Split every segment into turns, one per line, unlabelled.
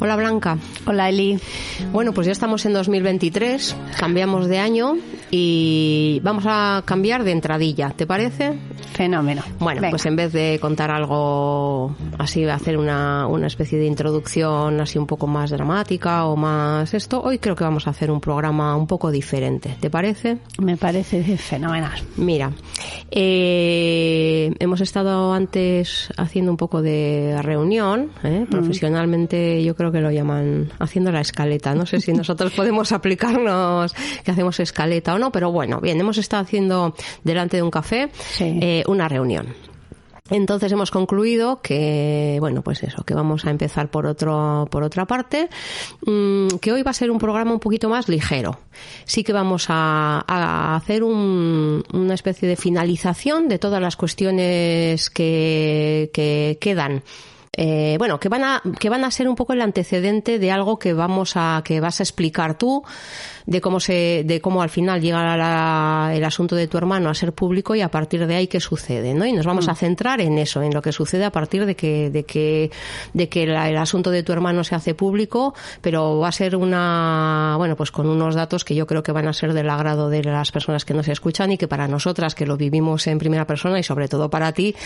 Hola Blanca.
Hola Eli.
Bueno, pues ya estamos en 2023, cambiamos de año y vamos a cambiar de entradilla, ¿te parece?
Fenómeno.
Bueno,
venga.
Pues en vez de contar algo así, hacer una especie de introducción así un poco más dramática o más esto, hoy creo que vamos a hacer un programa un poco diferente, ¿te parece?
Me parece fenomenal.
Mira, hemos estado antes haciendo un poco de reunión, profesionalmente yo creo que lo llaman haciendo la escaleta. No sé si nosotros podemos aplicarnos que hacemos escaleta o no, pero bueno, bien, hemos estado haciendo delante de un café una reunión. Entonces hemos concluido que, bueno, pues eso, que vamos a empezar por otra parte, que hoy va a ser un programa un poquito más ligero. Sí que vamos a hacer una especie de finalización de todas las cuestiones que quedan. Que van a ser un poco el antecedente de algo que vas a explicar tú, de cómo al final llega el asunto de tu hermano a ser público y a partir de ahí qué sucede, ¿no? Y nos vamos a centrar en eso, en lo que sucede a partir de que el asunto de tu hermano se hace público, pero va a ser pues con unos datos que yo creo que van a ser del agrado de las personas que nos escuchan y que para nosotras que lo vivimos en primera persona y sobre todo para ti,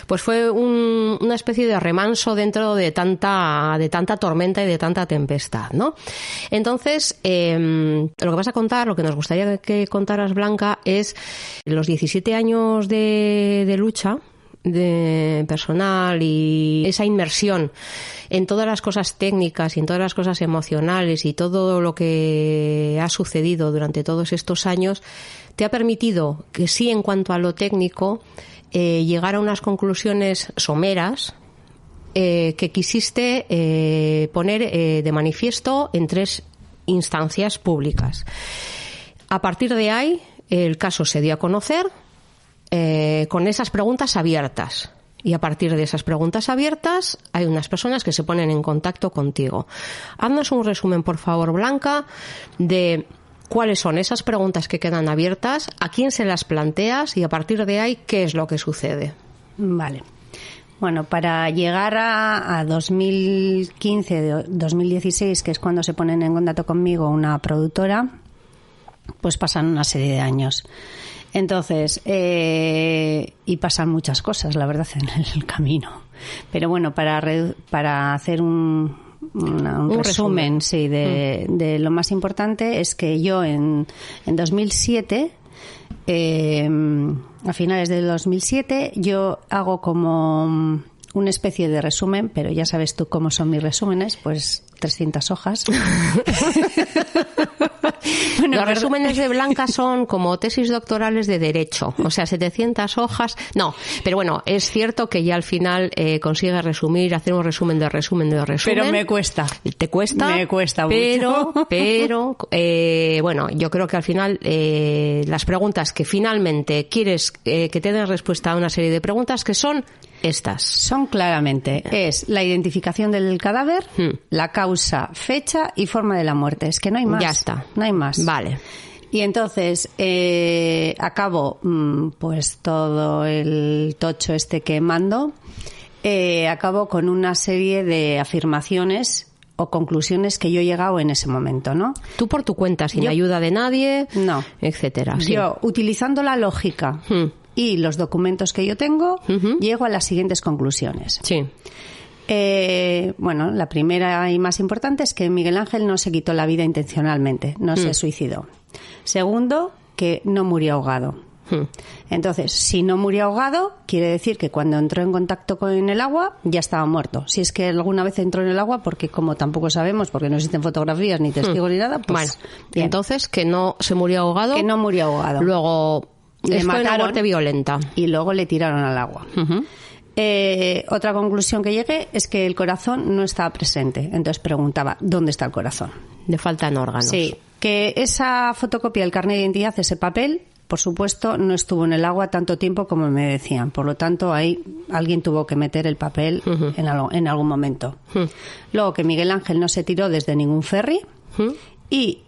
pues fue una especie de remanso dentro de tanta tormenta y de tanta tempestad, ¿no? Entonces, lo que vas a contar, lo que nos gustaría que contaras, Blanca, es los 17 años de lucha de personal y esa inmersión en todas las cosas técnicas y en todas las cosas emocionales y todo lo que ha sucedido durante todos estos años te ha permitido que sí, en cuanto a lo técnico, llegar a unas conclusiones someras que quisiste poner de manifiesto en 3 instancias públicas. A partir de ahí, el caso se dio a conocer con esas preguntas abiertas. Y a partir de esas preguntas abiertas, hay unas personas que se ponen en contacto contigo. Haznos un resumen, por favor, Blanca, de cuáles son esas preguntas que quedan abiertas, a quién se las planteas y a partir de ahí, qué es lo que sucede.
Vale. Bueno, para llegar a 2015, 2016, que es cuando se ponen en contacto conmigo una productora, pues pasan una serie de años. Entonces, y pasan muchas cosas, la verdad, en el camino. Pero bueno, para hacer un resumen, sí, de lo más importante es que yo en 2007... a finales del 2007 yo hago como una especie de resumen, pero ya sabes tú cómo son mis resúmenes, pues 300 hojas.
Bueno, los resúmenes de Blanca son como tesis doctorales de Derecho, o sea, 700 hojas. No, pero bueno, es cierto que ya al final consigue resumir, hacer un resumen de resumen de resumen.
Pero me cuesta.
¿Te cuesta?
Me cuesta mucho.
Pero bueno, yo creo que al final las preguntas que finalmente quieres que te den respuesta a una serie de preguntas que son estas.
Son claramente, es la identificación del cadáver, la causa, fecha y forma de la muerte. Es que no hay más.
Ya está.
No hay más.
Vale.
Y entonces acabo pues todo el tocho este que mando, acabo con una serie de afirmaciones o conclusiones que yo he llegado en ese momento, ¿no?
Tú por tu cuenta, sin ayuda de nadie,
no,
etcétera. Sí.
Yo, utilizando la lógica y los documentos que yo tengo, llego a las siguientes conclusiones.
Sí.
Bueno, la primera y más importante es que Miguel Ángel no se quitó la vida intencionalmente, no se suicidó. Segundo, que no murió ahogado. Entonces, si no murió ahogado, quiere decir que cuando entró en contacto con el agua ya estaba muerto. Si es que alguna vez entró en el agua, porque como tampoco sabemos, porque no existen fotografías ni testigos ni nada, pues
bueno,
bien.
Entonces que no se murió ahogado.
Que no murió ahogado.
Luego
le mataron,
una muerte violenta.
Y luego le tiraron al agua. Otra conclusión que llegué es que el corazón no estaba presente. Entonces preguntaba, ¿dónde está el corazón?
Le faltan órganos.
Sí, que esa fotocopia del carnet de identidad, ese papel, por supuesto, no estuvo en el agua tanto tiempo como me decían. Por lo tanto, ahí alguien tuvo que meter el papel en algún momento. Luego, que Miguel Ángel no se tiró desde ningún ferry y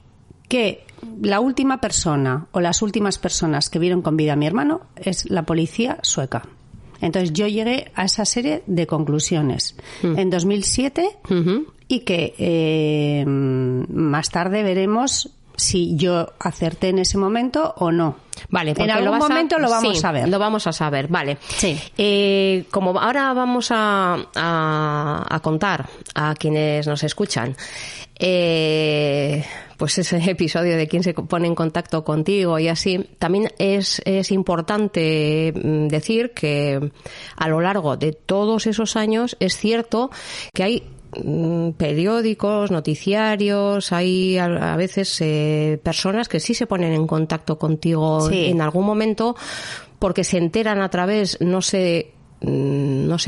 que la última persona o las últimas personas que vieron con vida a mi hermano es la policía sueca. Entonces yo llegué a esa serie de conclusiones en 2007 y que más tarde veremos si yo acerté en ese momento o no.
Vale,
en algún momento lo vamos a ver.
Lo vamos a saber, vale.
Sí.
Como ahora vamos a contar a quienes nos escuchan, pues ese episodio de quién se pone en contacto contigo y así, también es importante decir que a lo largo de todos esos años es cierto que hay periódicos, noticiarios, hay a veces personas que sí se ponen en contacto contigo en algún momento porque se enteran a través, no sé,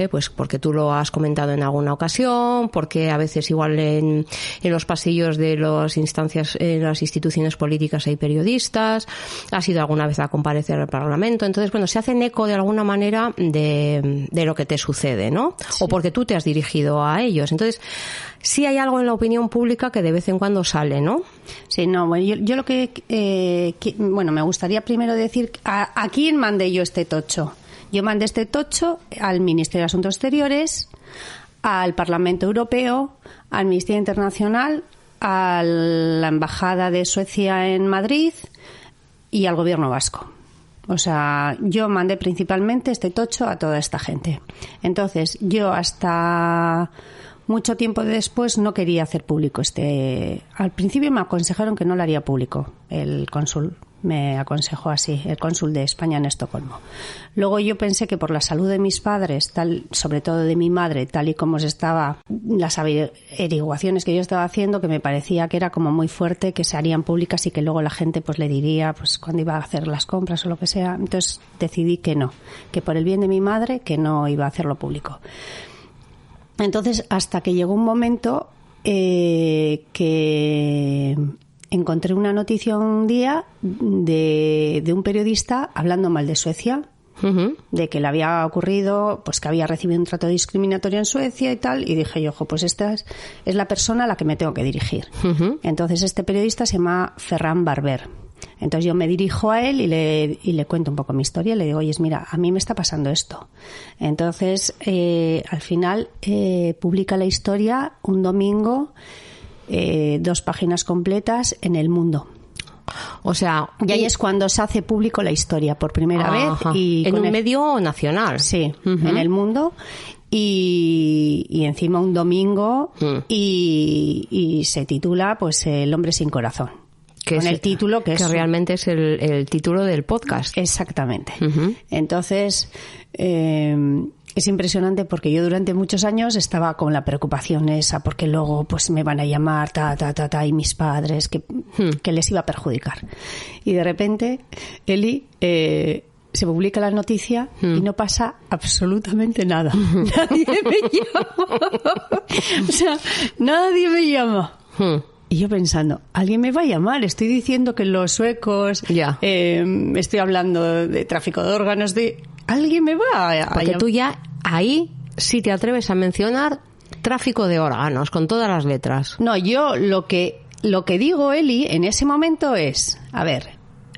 pues porque tú lo has comentado en alguna ocasión, porque a veces igual en los pasillos de las instituciones políticas hay periodistas, has ido alguna vez a comparecer al Parlamento, entonces bueno, se hacen eco de alguna manera de lo que te sucede, ¿no? Sí. O porque tú te has dirigido a ellos. Entonces, sí hay algo en la opinión pública que de vez en cuando sale, ¿no?
Sí, no, bueno, yo lo que me gustaría primero decir a quién mandé yo este tocho. Yo mandé este tocho al Ministerio de Asuntos Exteriores, al Parlamento Europeo, al Ministerio Internacional, a la Embajada de Suecia en Madrid y al Gobierno vasco. O sea, yo mandé principalmente este tocho a toda esta gente. Entonces, yo hasta mucho tiempo después no quería hacer público Al principio me aconsejaron que no lo haría público, el cónsul me aconsejó así, el cónsul de España en Estocolmo. Luego yo pensé que por la salud de mis padres, sobre todo de mi madre, tal y como se estaba, las averiguaciones que yo estaba haciendo, que me parecía que era como muy fuerte, que se harían públicas y que luego la gente pues le diría pues cuando iba a hacer las compras o lo que sea. Entonces decidí que no, que por el bien de mi madre que no iba a hacerlo público. Entonces hasta que llegó un momento que encontré una noticia un día de un periodista hablando mal de Suecia, de que le había ocurrido, pues que había recibido un trato discriminatorio en Suecia y tal, y dije yo, pues esta es la persona a la que me tengo que dirigir. Entonces este periodista se llama Ferran Barber. Entonces yo me dirijo a él y le cuento un poco mi historia y le digo, oye, mira, a mí me está pasando esto. Entonces al final publica la historia un domingo, 2 páginas completas en El Mundo.
O sea,
y ahí es cuando se hace público la historia por primera vez. Y
en un medio nacional.
Sí, en El Mundo. Y encima y se titula pues El hombre sin corazón. Con el título que
realmente es el título del podcast.
Exactamente. Entonces es impresionante porque yo durante muchos años estaba con la preocupación esa porque luego pues me van a llamar y mis padres que les iba a perjudicar. Y de repente Eli se publica la noticia y no pasa absolutamente nada. Nadie me llama. O sea, nadie me llama. Y yo pensando, alguien me va a llamar, estoy diciendo que los suecos, estoy hablando de tráfico de órganos, alguien me va a llamar.
Porque tú ya ahí sí te atreves a mencionar tráfico de órganos, con todas las letras.
No, yo lo que digo, Eli, en ese momento es, a ver,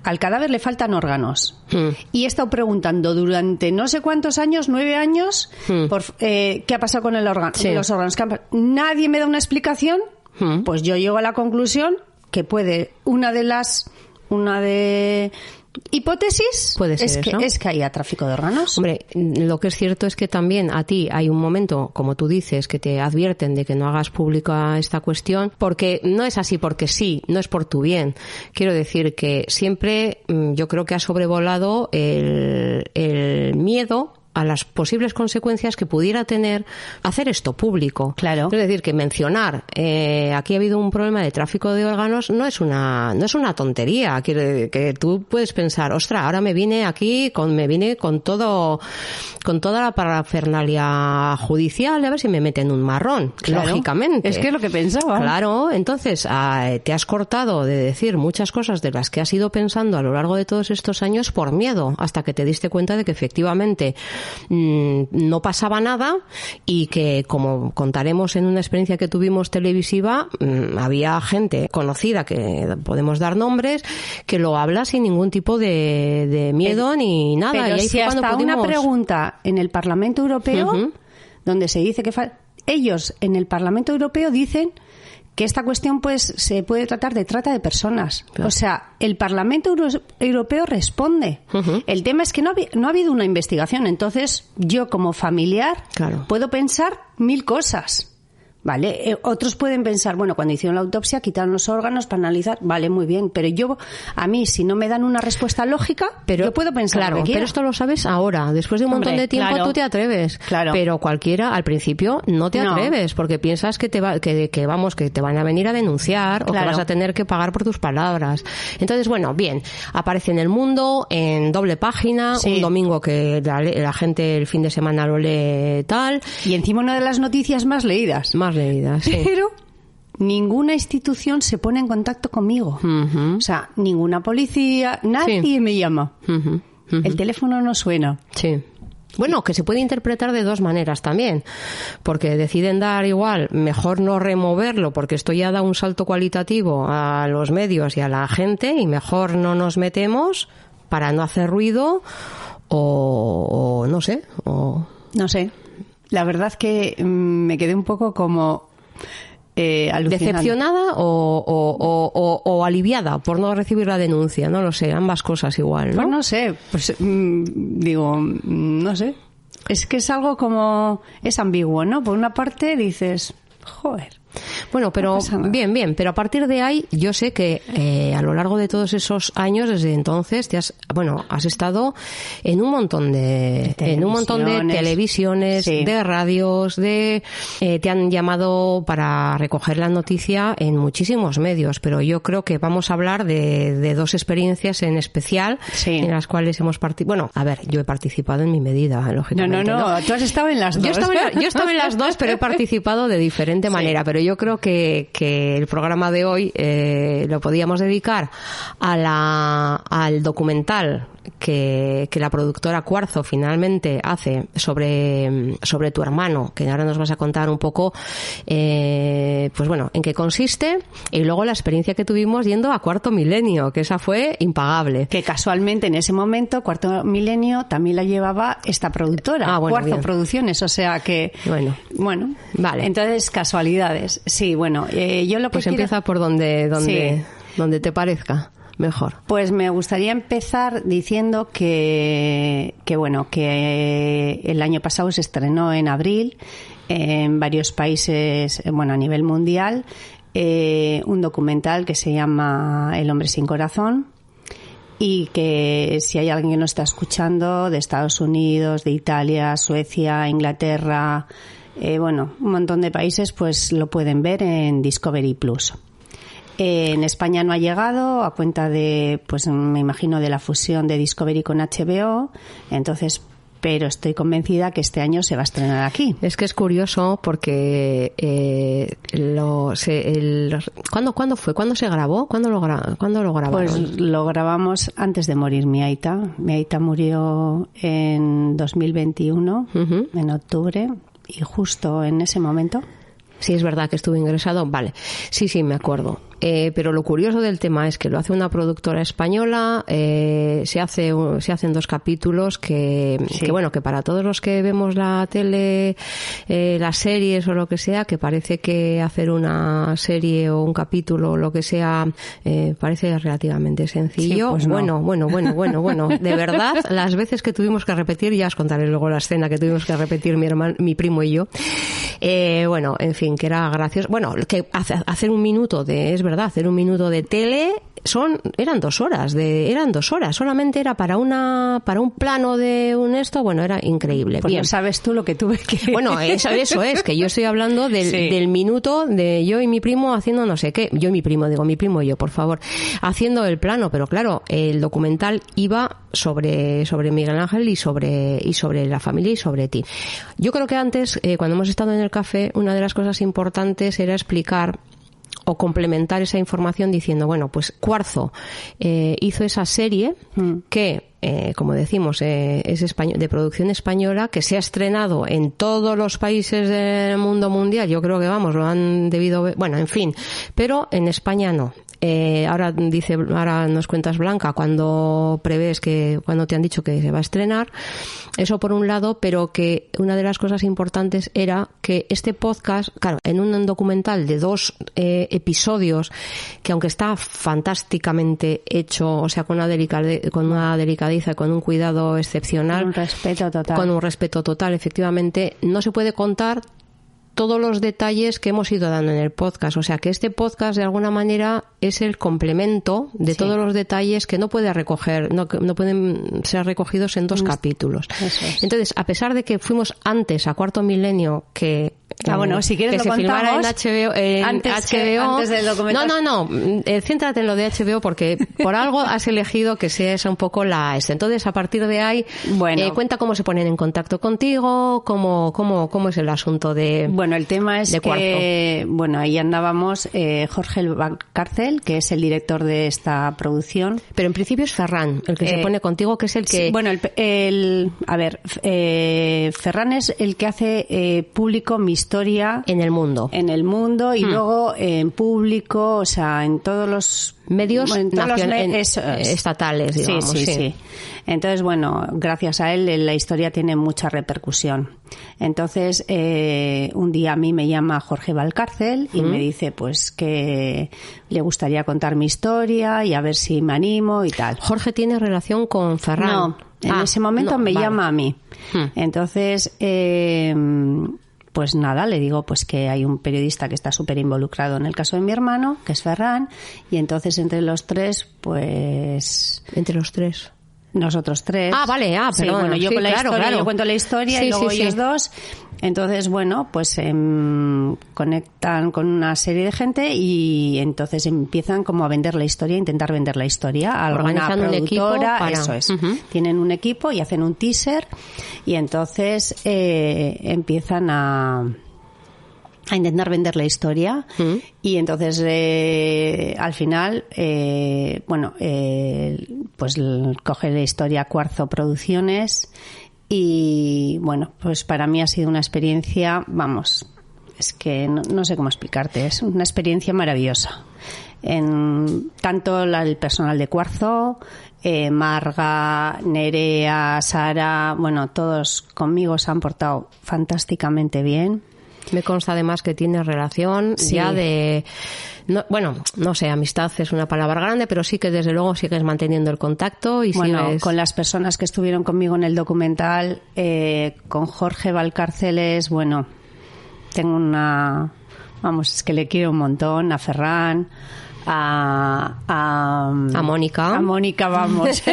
al cadáver le faltan órganos. Y he estado preguntando durante no sé cuántos años, 9 años, qué ha pasado con los órganos. Nadie me da una explicación. Pues yo llego a la conclusión que una de hipótesis
puede ser
es que haya tráfico de órganos.
Hombre, lo que es cierto es que también a ti hay un momento, como tú dices, que te advierten de que no hagas pública esta cuestión, porque no es así porque sí, no es por tu bien. Quiero decir que siempre yo creo que ha sobrevolado el miedo a las posibles consecuencias que pudiera tener hacer esto público.
Claro.
Es decir, que mencionar aquí ha habido un problema de tráfico de órganos no es una tontería. Que tú puedes pensar, ostras, ahora me vine con toda la parafernalia judicial, a ver si me meten un marrón. Claro. Lógicamente.
Es que es lo que pensaba.
Claro, entonces te has cortado de decir muchas cosas de las que has ido pensando a lo largo de todos estos años por miedo, hasta que te diste cuenta de que efectivamente no pasaba nada y que, como contaremos en una experiencia que tuvimos televisiva, había gente conocida, que podemos dar nombres, que lo habla sin ningún tipo de miedo ni nada.
Pero
y ahí
si
fue cuando
hasta
pudimos...
una pregunta en el Parlamento Europeo, donde se dice que ellos en el Parlamento Europeo dicen que esta cuestión pues se puede tratar de trata de personas. Claro. O sea, el Parlamento Europeo responde. El tema es que no ha habido una investigación. Entonces, yo como familiar puedo pensar 1000 cosas. Vale, otros pueden pensar, bueno, cuando hicieron la autopsia quitaron los órganos para analizar, vale, muy bien, pero a mí, si no me dan una respuesta lógica, yo puedo pensar lo que quiera.
Pero esto lo sabes ahora, después de un montón de tiempo tú te atreves, pero cualquiera al principio no te atreves, porque piensas que te van a venir a denunciar o que vas a tener que pagar por tus palabras. Entonces, bueno, bien, aparece en El Mundo, en doble página, un domingo que la gente el fin de semana lo lee tal.
Y encima una de las noticias más leídas.
Sí.
Pero ninguna institución se pone en contacto conmigo. O sea, ninguna policía, nadie me llama. El teléfono no suena.
Sí. Bueno, que se puede interpretar de dos maneras también, porque deciden dar igual, mejor no removerlo, porque esto ya da un salto cualitativo a los medios y a la gente, y mejor no nos metemos para no hacer ruido, o no sé,
No sé. La verdad que me quedé un poco como
decepcionada o aliviada por no recibir la denuncia, no lo sé, ambas cosas igual, ¿no?
Pues no sé, pues digo, no sé. Es que es algo como, es ambiguo, ¿no? Por una parte dices, joder.
Bueno, pero bien, pero a partir de ahí yo sé que a lo largo de todos esos años, desde entonces, has estado en un montón de televisiones, de radios, te han llamado para recoger la noticia en muchísimos medios, pero yo creo que vamos a hablar de dos experiencias en especial en las cuales hemos participado. Bueno, a ver, yo he participado en mi medida, lógicamente.
No, tú has estado en las dos.
Yo estaba en las dos, pero he participado de diferente manera, pero yo creo que el programa de hoy lo podíamos dedicar al documental que la productora Cuarzo finalmente hace sobre tu hermano, que ahora nos vas a contar un poco pues bueno, en qué consiste, y luego la experiencia que tuvimos yendo a Cuarto Milenio, que esa fue impagable.
Que casualmente en ese momento Cuarto Milenio también la llevaba esta productora, Cuarzo Producciones, o sea que bueno, vale. Entonces, casualidades. Sí, bueno, yo lo que
pues empieza por donde te parezca mejor.
Pues me gustaría empezar diciendo que el año pasado se estrenó en abril en varios países, a nivel mundial, un documental que se llama El hombre sin corazón, y que si hay alguien que nos está escuchando de Estados Unidos, de Italia, Suecia, Inglaterra, un montón de países, pues lo pueden ver en Discovery Plus. En España no ha llegado a cuenta de, pues me imagino, de la fusión de Discovery con HBO, entonces, pero estoy convencida que este año se va a estrenar aquí.
Es que es curioso porque ¿cuándo fue? ¿Cuándo se grabó? ¿Cuándo lo grabaron?
Pues lo grabamos antes de morir mi aita. Mi aita murió en 2021, en octubre, y justo en ese momento.
Sí, es verdad que estuvo ingresado. Vale. Sí, me acuerdo. Pero lo curioso del tema es que lo hace una productora española, se hacen 2 capítulos que para todos los que vemos la tele, las series o lo que sea, que parece que hacer una serie o un capítulo o lo que sea parece relativamente sencillo.
Sí, pues no.
Bueno, de verdad, las veces que tuvimos que repetir, ya os contaré luego la escena que tuvimos que repetir mi hermano, mi primo y yo. En fin, que era gracioso. Bueno, que hacer un minuto hacer un minuto de tele eran 2 horas, solamente era para un plano de un esto, era increíble.
Pues
bien.
No sabes tú lo que tuve que...
Bueno, eso es, que yo estoy hablando del minuto de yo y mi primo haciendo no sé qué, mi primo y yo, por favor, haciendo el plano, pero claro, el documental iba sobre Miguel Ángel y sobre la familia y sobre ti. Yo creo que antes, cuando hemos estado en el café, una de las cosas importantes era explicar o complementar esa información diciendo, pues Cuarzo hizo esa serie que como decimos, es de producción española, que se ha estrenado en todos los países del mundo mundial. Yo creo que, vamos, lo han debido ver. Bueno, en fin, pero en España no. Ahora nos cuentas, Blanca, cuando te han dicho que se va a estrenar. Eso por un lado, pero que una de las cosas importantes era que este podcast, claro, en un documental de 2 episodios, que aunque está fantásticamente hecho, o sea, con una delicadeza y con un cuidado excepcional.
Con un respeto total.
Con un respeto total, efectivamente, no se puede contar todos los detalles que hemos ido dando en el podcast. O sea, que este podcast de alguna manera es el complemento de todos los detalles que no pueden ser recogidos en 2 capítulos.
Eso es.
Entonces, a pesar de que fuimos antes a Cuarto Milenio que
bueno, si quieres
que
lo
se filmara
contamos
en HBO,
antes del documental.
No, céntrate en lo de HBO, porque por algo has elegido que sea esa un poco entonces, a partir de ahí, cuenta cómo se ponen en contacto contigo, cómo es el asunto de...
Bueno, el tema es que, ahí andábamos, Jorge Valcárcel, que es el director de esta producción.
Pero en principio es Ferran, el que se pone contigo, que es el que...
Sí, bueno, Ferran es el que hace público mi historia
en el mundo
y luego en público, o sea, en todos los
medios estatales, digamos.
Sí. Entonces, bueno, gracias a él la historia tiene mucha repercusión. Entonces, un día a mí me llama Jorge Valcárcel y me dice pues que le gustaría contar mi historia y a ver si me animo y tal.
¿Jorge tiene relación con Ferran?
No, en ese momento me llama a mí. Entonces, pues nada, le digo pues que hay un periodista que está súper involucrado en el caso de mi hermano, que es Ferran, y entonces entre los 3, pues...
¿Entre los 3?
Nosotros 3.
Ah, vale, perdón.
Sí, bueno, yo con la historia, yo cuento la historia y luego ellos 2. Entonces, bueno, pues conectan con una serie de gente y entonces empiezan como a vender la historia, a intentar vender la historia a alguna productora. Eso es. Tienen un equipo y hacen un teaser y entonces empiezan a intentar vender la historia y entonces al final pues coge la historia Cuarzo Producciones y bueno, pues para mí ha sido una experiencia, vamos, es que no sé cómo explicarte, es una experiencia maravillosa. Tanto el personal de Cuarzo, Marga, Nerea, Sara, bueno, todos conmigo se han portado fantásticamente bien.
Me consta además que tiene relación ya de... No sé, amistad es una palabra grande, pero sí que desde luego sigues manteniendo el contacto. Y sigues...
con las personas que estuvieron conmigo en el documental, con Jorge Valcárcel tengo es que le quiero un montón, a Ferran, a
Mónica.
A Mónica, vamos.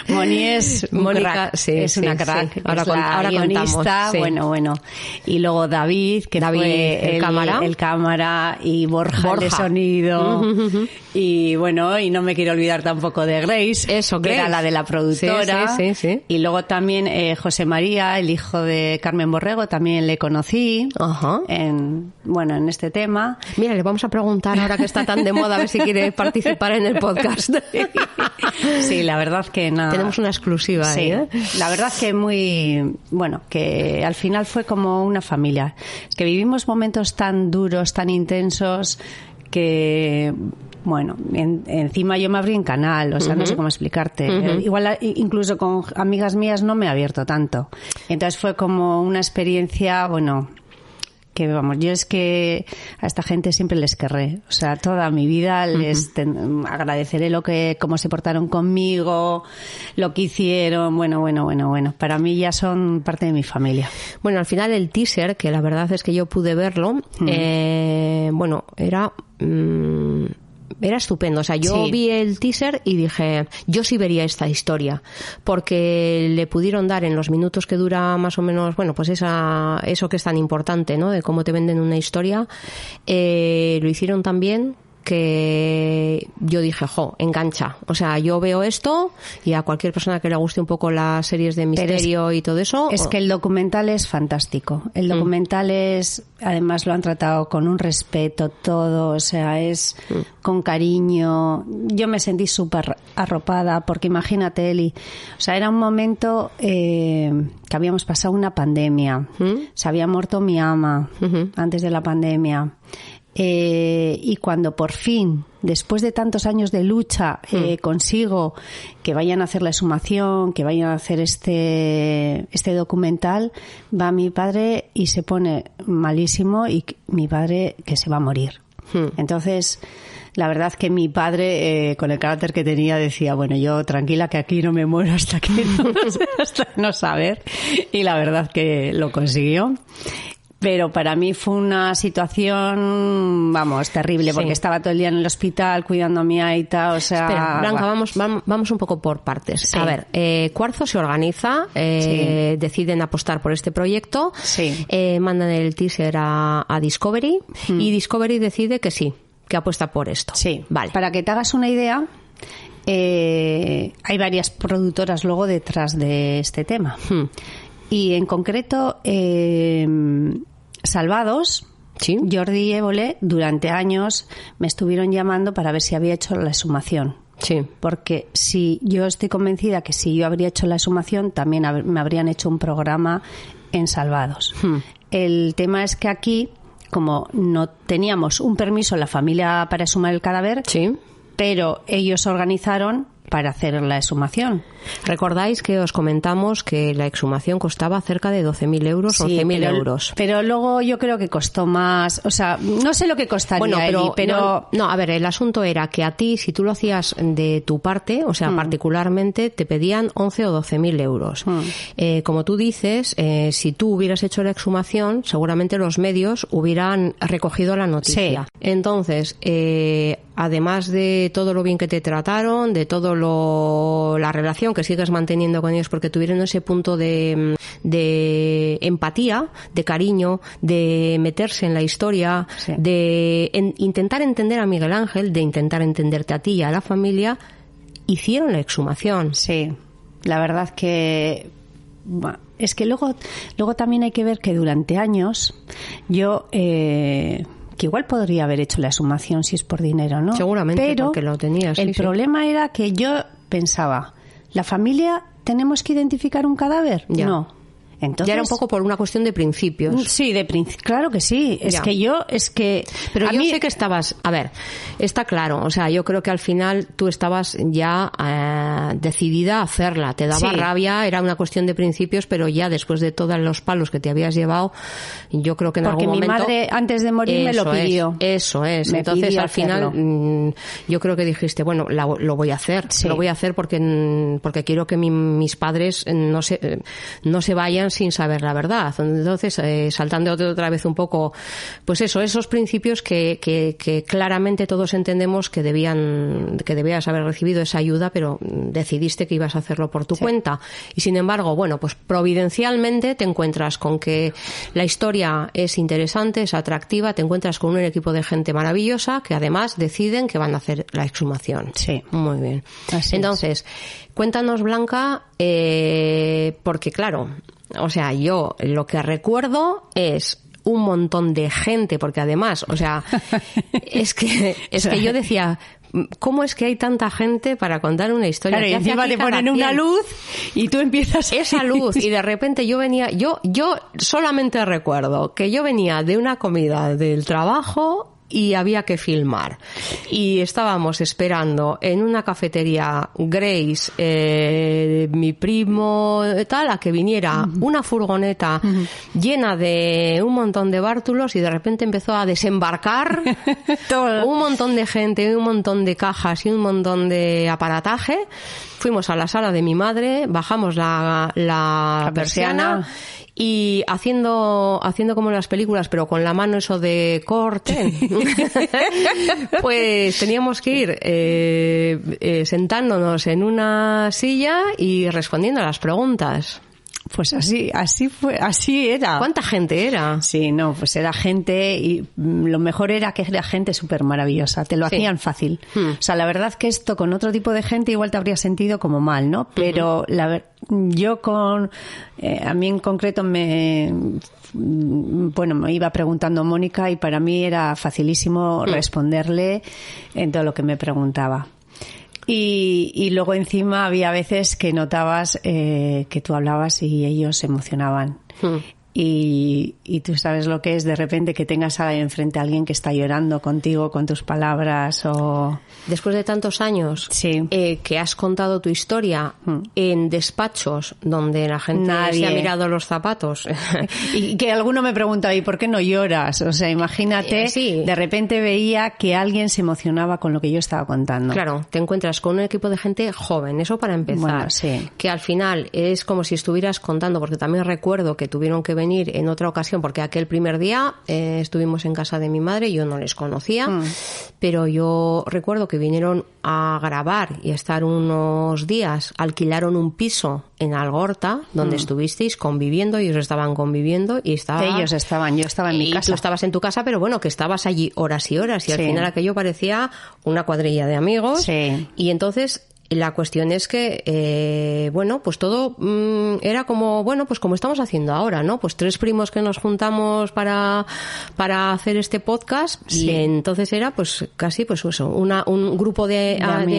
Moni es
Mónica,
es una crack.
Sí.
Ahora guionista,
contamos,
bueno. Y luego David, que fue el cámara, y Borja de sonido. Y bueno, y no me quiero olvidar tampoco de Grace, que era la de la productora.
Sí.
Y luego también José María, el hijo de Carmen Borrego, también le conocí en este tema.
Mira, le vamos a preguntar ahora que está tan de moda, a ver si quiere participar en el podcast.
Sí, la verdad que nada.
Tenemos una exclusiva ahí,
La verdad que que al final fue como una familia. Es que vivimos momentos tan duros, tan intensos, que encima yo me abrí en canal, o sea, no sé cómo explicarte. Igual incluso con amigas mías no me he abierto tanto. Entonces fue como una experiencia, que yo es que a esta gente siempre les querré, o sea, toda mi vida les agradeceré cómo se portaron conmigo, lo que hicieron, bueno, para mí ya son parte de mi familia.
Bueno, al final el teaser, que la verdad es que yo pude verlo, era estupendo. O sea, yo vi el teaser y dije, yo sí vería esta historia, porque le pudieron dar en los minutos que dura más o menos, pues eso que es tan importante, ¿no? De cómo te venden una historia. Lo hicieron tan bien que yo dije, engancha. O sea, yo veo esto y a cualquier persona que le guste un poco las series de misterio y todo eso...
Es que el documental es fantástico. El documental además lo han tratado con un respeto todo, o sea, es con cariño. Yo me sentí súper arropada porque imagínate, Eli, o sea, era un momento que habíamos pasado una pandemia. Se había muerto mi ama antes de la pandemia. Y cuando por fin, después de tantos años de lucha, consigo que vayan a hacer la exhumación, que vayan a hacer este documental, va mi padre y se pone malísimo y mi padre que se va a morir. Entonces, la verdad que mi padre, con el carácter que tenía, decía, bueno, yo tranquila que aquí no me muero hasta no saber. Y la verdad que lo consiguió. Pero para mí fue una situación, vamos, terrible, porque estaba todo el día en el hospital cuidando a mi aita, o sea...
Espera, Blanca, vamos un poco por partes. Sí. A ver, Cuarzo se organiza, deciden apostar por este proyecto, mandan el teaser a Discovery y Discovery decide que sí, que apuesta por esto.
Sí, vale. Para que te hagas una idea, hay varias productoras luego detrás de este tema. Y en concreto... Salvados, Jordi y Évole, durante años me estuvieron llamando para ver si había hecho la exhumación. Sí. Porque si yo estoy convencida que si yo habría hecho la exhumación, también me habrían hecho un programa en Salvados. El tema es que aquí, como no teníamos un permiso en la familia para exhumar el cadáver, pero ellos organizaron para hacer la exhumación.
Recordáis que os comentamos que la exhumación costaba cerca de 12.000 euros, 11.000 euros.
Pero luego yo creo que costó más, o sea, no sé lo que costaría,
bueno,
pero...
No, a ver, el asunto era que a ti, si tú lo hacías de tu parte, o sea, particularmente, te pedían 11 o 12.000 euros. Como tú dices, si tú hubieras hecho la exhumación, seguramente los medios hubieran recogido la noticia. Sí. Entonces, además de todo lo bien que te trataron, de todo la relación que sigues manteniendo con ellos, porque tuvieron ese punto de empatía, de cariño, de meterse en la historia, de intentar entender a Miguel Ángel, de intentar entenderte a ti y a la familia, hicieron la exhumación.
Sí, la verdad que... Es que luego también hay que ver que durante años yo... que igual podría haber hecho la exhumación si es por dinero, ¿no?
Seguramente,
pero
porque lo tenías.
El problema era que yo pensaba, ¿la familia tenemos que identificar un cadáver?
Ya.
No. Entonces,
ya era un poco por una cuestión de principios.
Sí, claro que sí.
Pero yo sé que estabas... A ver, está claro. O sea, yo creo que al final tú estabas ya decidida a hacerla. Te daba rabia, era una cuestión de principios, pero ya después de todos los palos que te habías llevado, yo creo que en algún momento...
Porque mi madre, antes de morir, me lo pidió.
Eso es. Entonces, al final, yo creo que dijiste, bueno, lo voy a hacer. Sí. Lo voy a hacer porque quiero que mis padres no se vayan sin saber la verdad. Entonces, saltando otra vez un poco, pues esos principios que claramente todos entendemos que debías haber recibido esa ayuda, pero decidiste que ibas a hacerlo por tu cuenta. Y sin embargo, bueno, pues providencialmente te encuentras con que la historia es interesante, es atractiva, te encuentras con un equipo de gente maravillosa que además deciden que van a hacer la exhumación.
Sí.
Muy bien. Entonces, cuéntanos, Blanca, porque claro, o sea, yo lo que recuerdo es un montón de gente, porque además, o sea, es que yo decía, ¿cómo es que hay tanta gente para contar una historia?
Claro, y encima te ponen una luz y tú empiezas
esa luz, y de repente yo solamente recuerdo que yo venía de una comida del trabajo y había que filmar. Y estábamos esperando en una cafetería Grace, mi primo tal, a que viniera una furgoneta llena de un montón de bártulos, y de repente empezó a desembarcar un montón de gente, un montón de cajas y un montón de aparataje. Fuimos a la sala de mi madre, bajamos la persiana y haciendo como en las películas, pero con la mano eso de corte, pues teníamos que ir sentándonos en una silla y respondiendo a las preguntas.
Pues así fue, así era.
¿Cuánta gente era?
Sí, no, pues era gente y lo mejor era que era gente súper maravillosa, te lo hacían fácil. O sea, la verdad que esto con otro tipo de gente igual te habría sentido como mal, ¿no? Pero yo a mí en concreto me iba preguntando Mónica y para mí era facilísimo responderle en todo lo que me preguntaba. Y luego encima había veces que notabas que tú hablabas y ellos se emocionaban. Y tú sabes lo que es de repente que tengas enfrente a alguien que está llorando contigo con tus palabras o...
Después de tantos años que has contado tu historia en despachos donde la gente se ha mirado los zapatos.
Y que alguno me pregunta, ¿y por qué no lloras? O sea, imagínate, de repente veía que alguien se emocionaba con lo que yo estaba contando.
Claro, te encuentras con un equipo de gente joven, eso para empezar.
Bueno,
que al final es como si estuvieras contando, porque también recuerdo que tuvieron que venir en otra ocasión, porque aquel primer día estuvimos en casa de mi madre, yo no les conocía, pero yo recuerdo que vinieron a grabar y a estar unos días, alquilaron un piso en Algorta, donde estuvisteis conviviendo, ellos estaban conviviendo y
ellos estaban, yo estaba en mi casa.
Tú estabas en tu casa, pero bueno, que estabas allí horas y horas y al final aquello parecía una cuadrilla de amigos y entonces... La cuestión es que, pues todo era como, pues como estamos haciendo ahora, ¿no? Pues 3 primos que nos juntamos para hacer este podcast y entonces era pues casi pues eso, un grupo de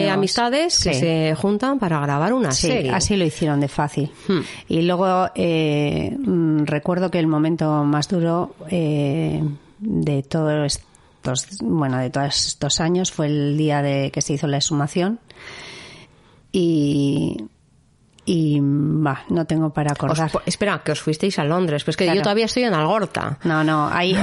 amistades que se juntan para grabar una serie.
Así lo hicieron de fácil. Y luego recuerdo que el momento más duro de todos estos años fue el día de que se hizo la exhumación. Y no tengo para acordar.
Espera, que os fuisteis a Londres. Pues que yo todavía estoy en Algorta.
No, ahí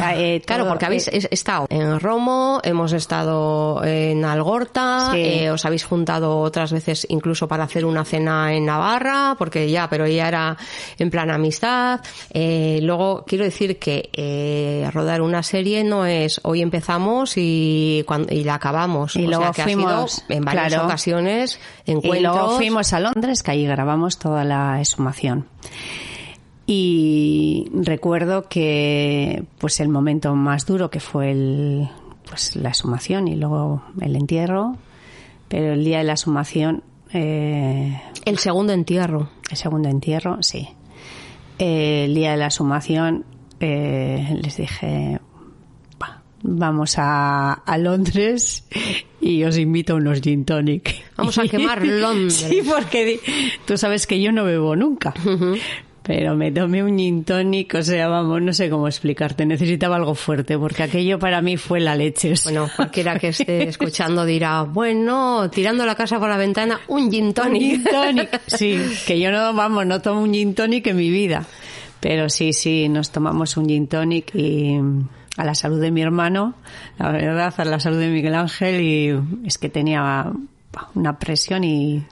claro, porque habéis estado en Romo, hemos estado en Algorta, os habéis juntado otras veces incluso para hacer una cena en Navarra, pero ya era en plan amistad. Luego, quiero decir que rodar una serie no es hoy empezamos y la acabamos.
Y luego fuimos,
ha sido en varias ocasiones encuentros.
Y luego fuimos a Londres, que allí grabamos toda la exhumación. Y recuerdo que pues el momento más duro que fue la exhumación y luego el entierro, pero el día de la exhumación
el segundo entierro,
sí, el día de la exhumación les dije vamos a Londres y os invito a unos gin tonic.
Vamos a quemar Londres.
Sí, porque tú sabes que yo no bebo nunca. Pero me tomé un gin tonic, o sea, no sé cómo explicarte. Necesitaba algo fuerte, porque aquello para mí fue la leche.
Bueno, cualquiera que esté escuchando dirá, tirando la casa por la ventana, un gin tonic.
Un gin tonic, sí. Que yo no tomo un gin tonic en mi vida. Pero sí, nos tomamos un gin tonic y... a la salud de mi hermano, la verdad, a la salud de Miguel Ángel, y es que tenía una presión y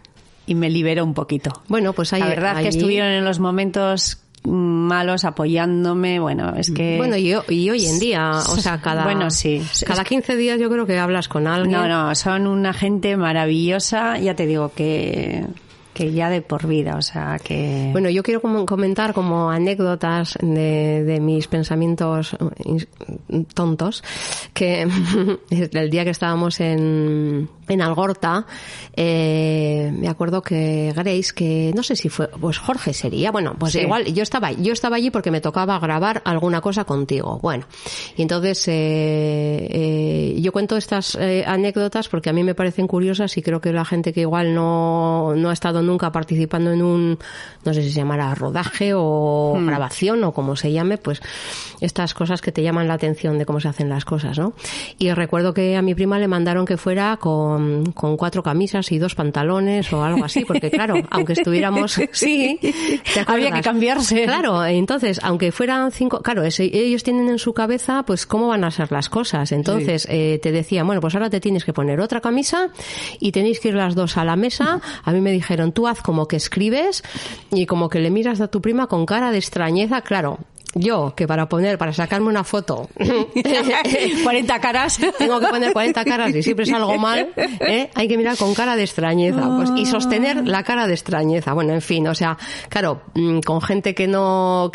me liberó un poquito.
Bueno, pues
la verdad que estuvieron en los momentos malos apoyándome, es que...
Bueno, y hoy en día, o sea, cada 15 días yo creo que hablas con alguien.
No, son una gente maravillosa, ya te digo que ya de por vida, o sea que...
Bueno, yo quiero comentar como anécdotas de mis pensamientos tontos, que el día que estábamos en Algorta, me acuerdo que Grace, que no sé si fue, pues Jorge sería, igual, yo estaba allí porque me tocaba grabar alguna cosa contigo, y entonces yo cuento estas anécdotas porque a mí me parecen curiosas y creo que la gente que igual no ha estado nunca participando en un, no sé si se llamará rodaje o grabación o como se llame, pues estas cosas que te llaman la atención de cómo se hacen las cosas, ¿no? Y recuerdo que a mi prima le mandaron que fuera con 4 camisas y 2 pantalones o algo así, porque claro, aunque estuviéramos,
había que cambiarse.
Claro, entonces, aunque fueran 5, claro, ellos tienen en su cabeza, pues cómo van a ser las cosas. Entonces, te decían, pues ahora te tienes que poner otra camisa y tenéis que ir las 2 a la mesa. A mí me dijeron, tú haz como que escribes y como que le miras a tu prima con cara de extrañeza, claro. yo, que para sacarme una foto
40 caras,
tengo que poner 40 caras y siempre salgo mal, hay que mirar con cara de extrañeza, pues, y sostener la cara de extrañeza. Bueno, en fin, o sea, claro, con gente que no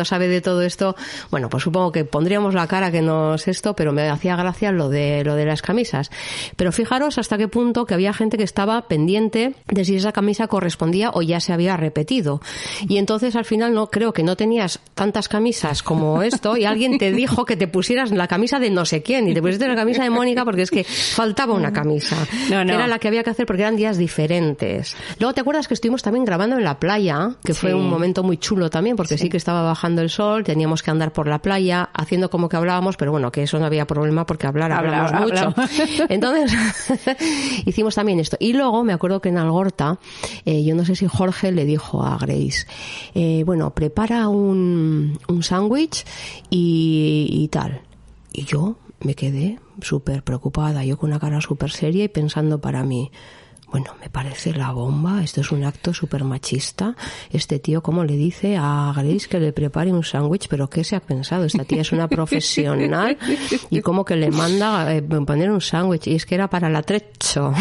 sabe de todo esto, bueno, pues supongo que pondríamos la cara que no es esto, pero me hacía gracia lo de las camisas. Pero fijaros hasta qué punto que había gente que estaba pendiente de si esa camisa correspondía o ya se había repetido. Y entonces al final creo que no tenías tantas camisas como esto y alguien te dijo que te pusieras la camisa de no sé quién y te pusiste la camisa de Mónica porque es que faltaba una camisa. Que era la que había que hacer porque eran días diferentes. Luego, ¿te acuerdas que estuvimos también grabando en la playa? Que fue un momento muy chulo también porque sí que estaba bajando el sol, teníamos que andar por la playa haciendo como que hablábamos, pero bueno, que eso no había problema porque hablamos mucho. Entonces, hicimos también esto. Y luego me acuerdo que en Algorta, yo no sé si Jorge le dijo a Grace, bueno, prepara un sándwich y tal. Y yo me quedé súper preocupada, yo con una cara súper seria y pensando para mí, bueno, me parece la bomba, esto es un acto súper machista. Este tío, ¿cómo le dice a Grace que le prepare un sándwich? ¿Pero qué se ha pensado? Esta tía es una profesional y cómo que le manda poner un sándwich. Y es que era para el atrecho.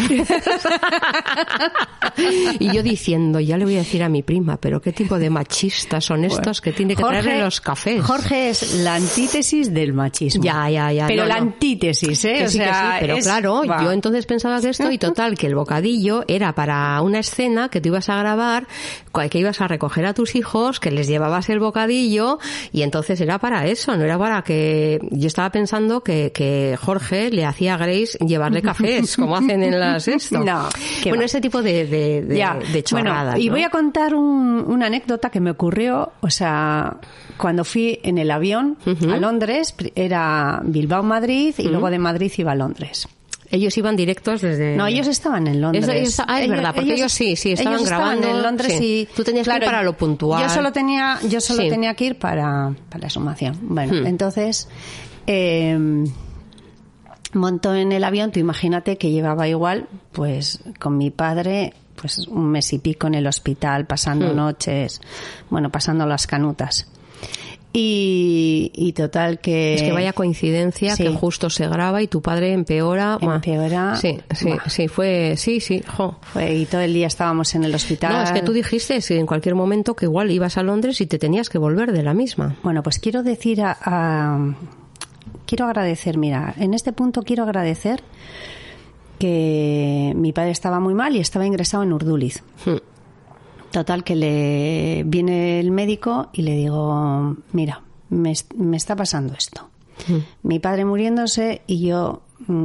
Y yo diciendo, ya le voy a decir a mi prima, pero ¿qué tipo de machistas son estos que tiene que traerle los cafés?
Jorge es la antítesis del machismo.
Ya.
Pero la antítesis, ¿eh?
Que sí, pero claro, yo entonces pensaba que esto, y total, que el bocadillo era para una escena que tú ibas a grabar, que ibas a recoger a tus hijos, que les llevabas el bocadillo, y entonces era para eso, no era para que... Yo estaba pensando que Jorge le hacía a Grace llevarle cafés, como hacen en las esto.
No,
bueno, ese tipo de chorradas.
Bueno, y
¿no?
voy a contar una anécdota que me ocurrió, o sea, cuando fui en el avión a Londres, era Bilbao-Madrid y luego de Madrid iba a Londres.
Ellos iban directos desde...
No, ellos estaban en Londres.
Es verdad, porque ellos sí, estaban grabando.
En Londres y...
Tú tenías que ir para lo puntual.
Yo solo tenía que ir para la sumación. Bueno, entonces... monto en el avión, tú imagínate que llevaba igual, pues con mi padre, pues un mes y pico en el hospital, pasando noches, bueno, pasando las canutas. Y total que...
Es que vaya coincidencia que justo se graba y tu padre empeora. Sí, fue...
Y todo el día estábamos en el hospital.
No, es que tú dijiste en cualquier momento que igual ibas a Londres y te tenías que volver de la misma.
Bueno, pues quiero decir quiero agradecer, mira, en este punto quiero agradecer que mi padre estaba muy mal y estaba ingresado en Urduliz. Total, que le viene el médico y le digo, mira, me está pasando esto. Mi padre muriéndose y yo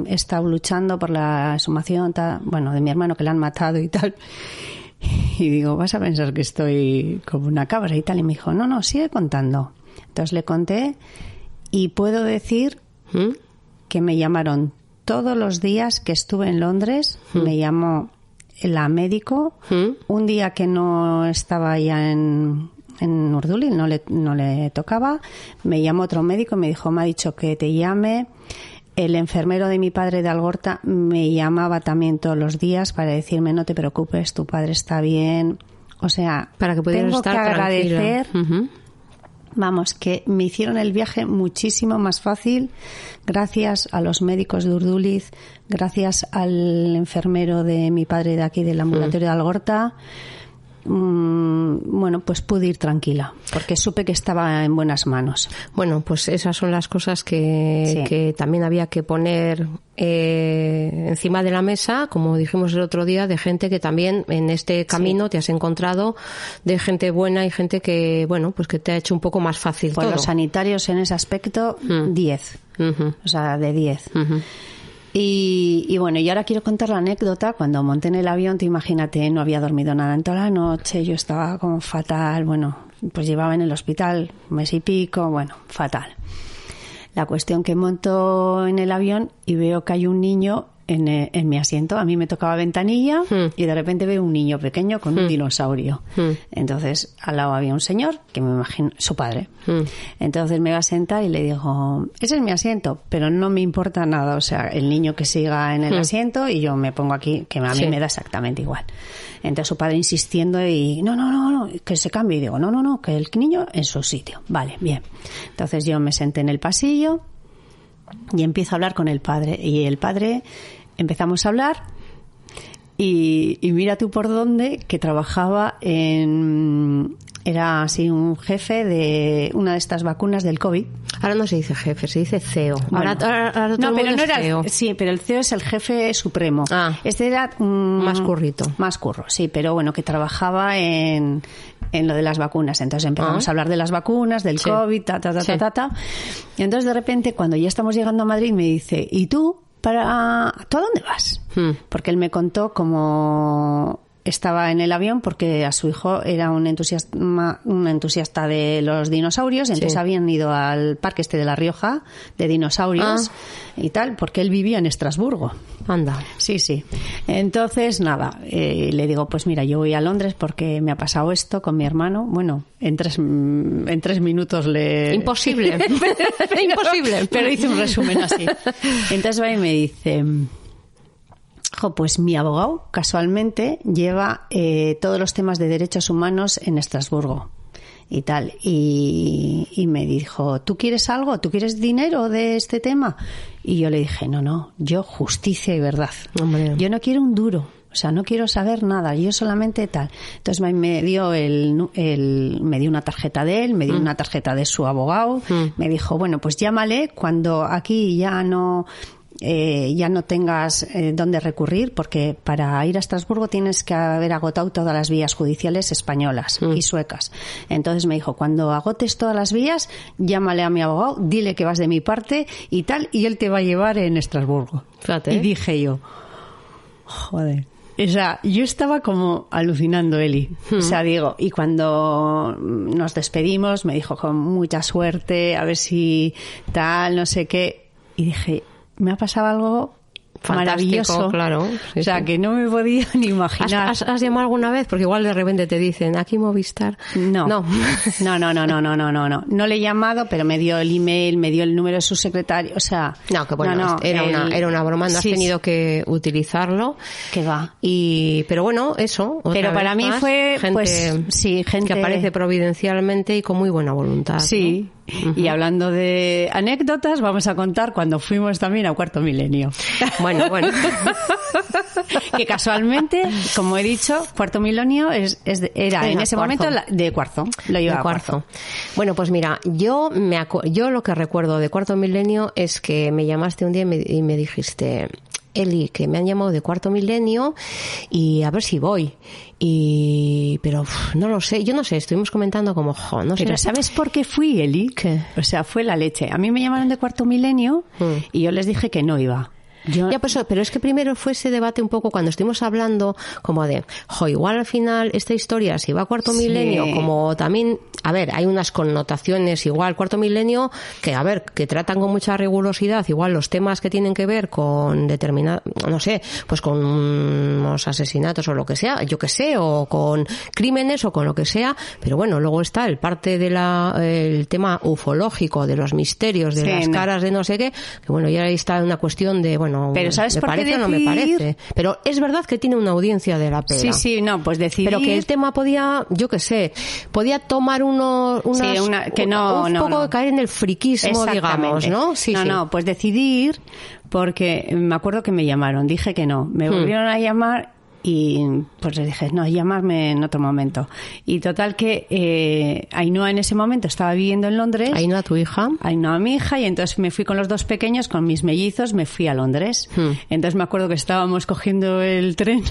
he estado luchando por la exhumación, de mi hermano que le han matado y tal. Y digo, vas a pensar que estoy como una cabra y tal. Y me dijo, no, sigue contando. Entonces le conté y puedo decir que me llamaron todos los días que estuve en Londres. Me llamó la médico, un día que no estaba ya en Urduliz, no le tocaba, me llamó otro médico y me dijo, me ha dicho que te llame. El enfermero de mi padre de Algorta me llamaba también todos los días para decirme, no te preocupes, tu padre está bien. O sea,
para que pudieras
tengo
estar
que agradecer,
vamos,
que me hicieron el viaje muchísimo más fácil gracias a los médicos de Urduliz, gracias al enfermero de mi padre de aquí del ambulatorio de Algorta. Bueno, pues pude ir tranquila porque supe que estaba en buenas manos.
Bueno, pues esas son las cosas que también había que poner encima de la mesa, como dijimos el otro día, de gente que también en este camino te has encontrado, de gente buena y gente que, bueno, pues que te ha hecho un poco más fácil
pues
todo.
Los sanitarios en ese aspecto, 10. O sea, de 10. Y bueno, y ahora quiero contar la anécdota. Cuando monté en el avión, te imagínate, no había dormido nada en toda la noche, yo estaba como fatal, bueno, pues llevaba en el hospital un mes y pico, bueno, fatal. La cuestión que monto en el avión y veo que hay un niño en mi asiento. A mí me tocaba ventanilla y de repente veo un niño pequeño con un dinosaurio. Entonces, al lado había un señor, que me imagino, su padre. Entonces me iba a sentar y le digo, ese es mi asiento, pero no me importa nada. O sea, el niño que siga en el asiento y yo me pongo aquí, que a mí me da exactamente igual. Entonces su padre insistiendo y no, que se cambie. Y digo, no, que el niño en su sitio. Vale, bien. Entonces yo me senté en el pasillo y empiezo a hablar con el padre. Y el padre, empezamos a hablar y mira tú por dónde, que trabajaba era así un jefe de una de estas vacunas del COVID.
Ahora no se dice jefe, se dice CEO.
Bueno,
ahora todo
no,
el
pero
mundo
no
es
era
CEO.
Sí, pero el CEO es el jefe supremo. Este era
más currito.
Más curro, sí, pero bueno, que trabajaba en lo de las vacunas. Entonces empezamos a hablar de las vacunas, del COVID, Y entonces de repente, cuando ya estamos llegando a Madrid, me dice, ¿y tú? ¿Tú a dónde vas? Porque él me contó cómo estaba en el avión, porque a su hijo era un entusiasta de los dinosaurios, entonces habían ido al parque de La Rioja de dinosaurios y tal, porque él vivía en Estrasburgo.
Anda.
Sí. Entonces, nada, le digo, pues mira, yo voy a Londres porque me ha pasado esto con mi hermano. Bueno, en tres minutos le...
Imposible. Imposible.
Pero hice un resumen así. Entonces va y me dice... pues mi abogado casualmente lleva todos los temas de derechos humanos en Estrasburgo y tal. Y me dijo, ¿tú quieres algo? ¿Tú quieres dinero de este tema? Y yo le dije, no, yo justicia y verdad.
Hombre.
Yo no quiero un duro. O sea, no quiero saber nada, yo solamente tal. Entonces me dio me dio una tarjeta de él, me dio una tarjeta de su abogado. Me dijo, bueno, pues llámale cuando aquí ya no tengas dónde recurrir, porque para ir a Estrasburgo tienes que haber agotado todas las vías judiciales españolas y suecas. Entonces me dijo, cuando agotes todas las vías, llámale a mi abogado, dile que vas de mi parte y tal, y él te va a llevar en Estrasburgo.
Fíjate.
Y dije yo, joder. O sea, yo estaba como alucinando, Eli. O sea, digo, y cuando nos despedimos me dijo con mucha suerte, a ver si tal, no sé qué. Y dije, me ha pasado algo maravilloso,
claro. Sí,
o sea, que no me podía ni imaginar.
¿Has llamado alguna vez? Porque igual de repente te dicen, aquí Movistar.
No. No le he llamado, pero me dio el email, me dio el número de su secretario, o sea...
No, que bueno, era una broma, no has tenido que utilizarlo.
Que va.
Pero bueno, eso.
Pero para mí fue, gente
que aparece providencialmente y con muy buena voluntad.
Sí.
¿no?
Y hablando de anécdotas, vamos a contar cuando fuimos también a Cuarto Milenio.
Bueno.
Que casualmente, como he dicho, Cuarto Milenio era en ese momento de Cuarzo. Lo llevaba a Cuarzo.
Bueno, pues mira, yo lo que recuerdo de Cuarto Milenio es que me llamaste un día y me dijiste... Eli, que me han llamado de Cuarto Milenio y a ver si voy. Pero no lo sé, yo no sé, estuvimos comentando como, no sé.
Pero ¿sabes por qué fui, Eli?
¿Qué?
O sea, fue la leche. A mí me llamaron de Cuarto Milenio y yo les dije que no iba.
Ya, pero es que primero fue ese debate un poco cuando estuvimos hablando como de, igual al final esta historia si va a Cuarto Milenio, como también, a ver, hay unas connotaciones igual Cuarto Milenio que, a ver, que tratan con mucha rigurosidad igual los temas que tienen que ver con determinados, no sé, pues con unos asesinatos o lo que sea, yo que sé, o con crímenes o con lo que sea, pero bueno, luego está el parte de el tema ufológico, de los misterios, de las caras de no sé qué, que bueno, ya ahí está una cuestión de, bueno,
pero ¿sabes
me
por qué
parece o no me parece? Pero es verdad que tiene una audiencia de la pera.
Sí, no, pues decidir...
Pero que el tema podía, yo qué sé, podía tomar un poco de caer en el friquismo, digamos, ¿no?
No, pues decidir, porque me acuerdo que me llamaron, dije que no, me volvieron a llamar y pues les dije, no, llamarme en otro momento. Y total que Ainhoa en ese momento estaba viviendo en Londres.
¿Ainhoa tu hija?
Ainhoa mi hija, y entonces me fui con los dos pequeños, con mis mellizos, me fui a Londres. Entonces me acuerdo que estábamos cogiendo el tren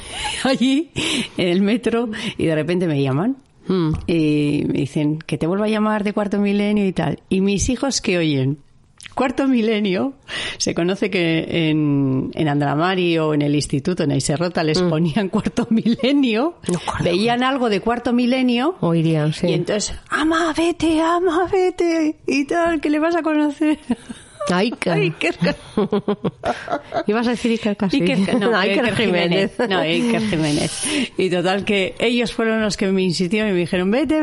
allí, en el metro, y de repente me llaman. Y me dicen que te vuelvo a llamar de Cuarto Milenio y tal. Y mis hijos que oyen Cuarto Milenio, se conoce que en Andramari o en el instituto, en Aiserrota, les ponían Cuarto Milenio, veían algo de Cuarto Milenio,
oirían, sí.
Y entonces, ama, vete, y tal, que le vas a conocer.
Iker. ¿Ibas a decir Iker Casillas?
Iker Jiménez. No, Iker Jiménez. Y total que ellos fueron los que me insistieron y me dijeron, vete.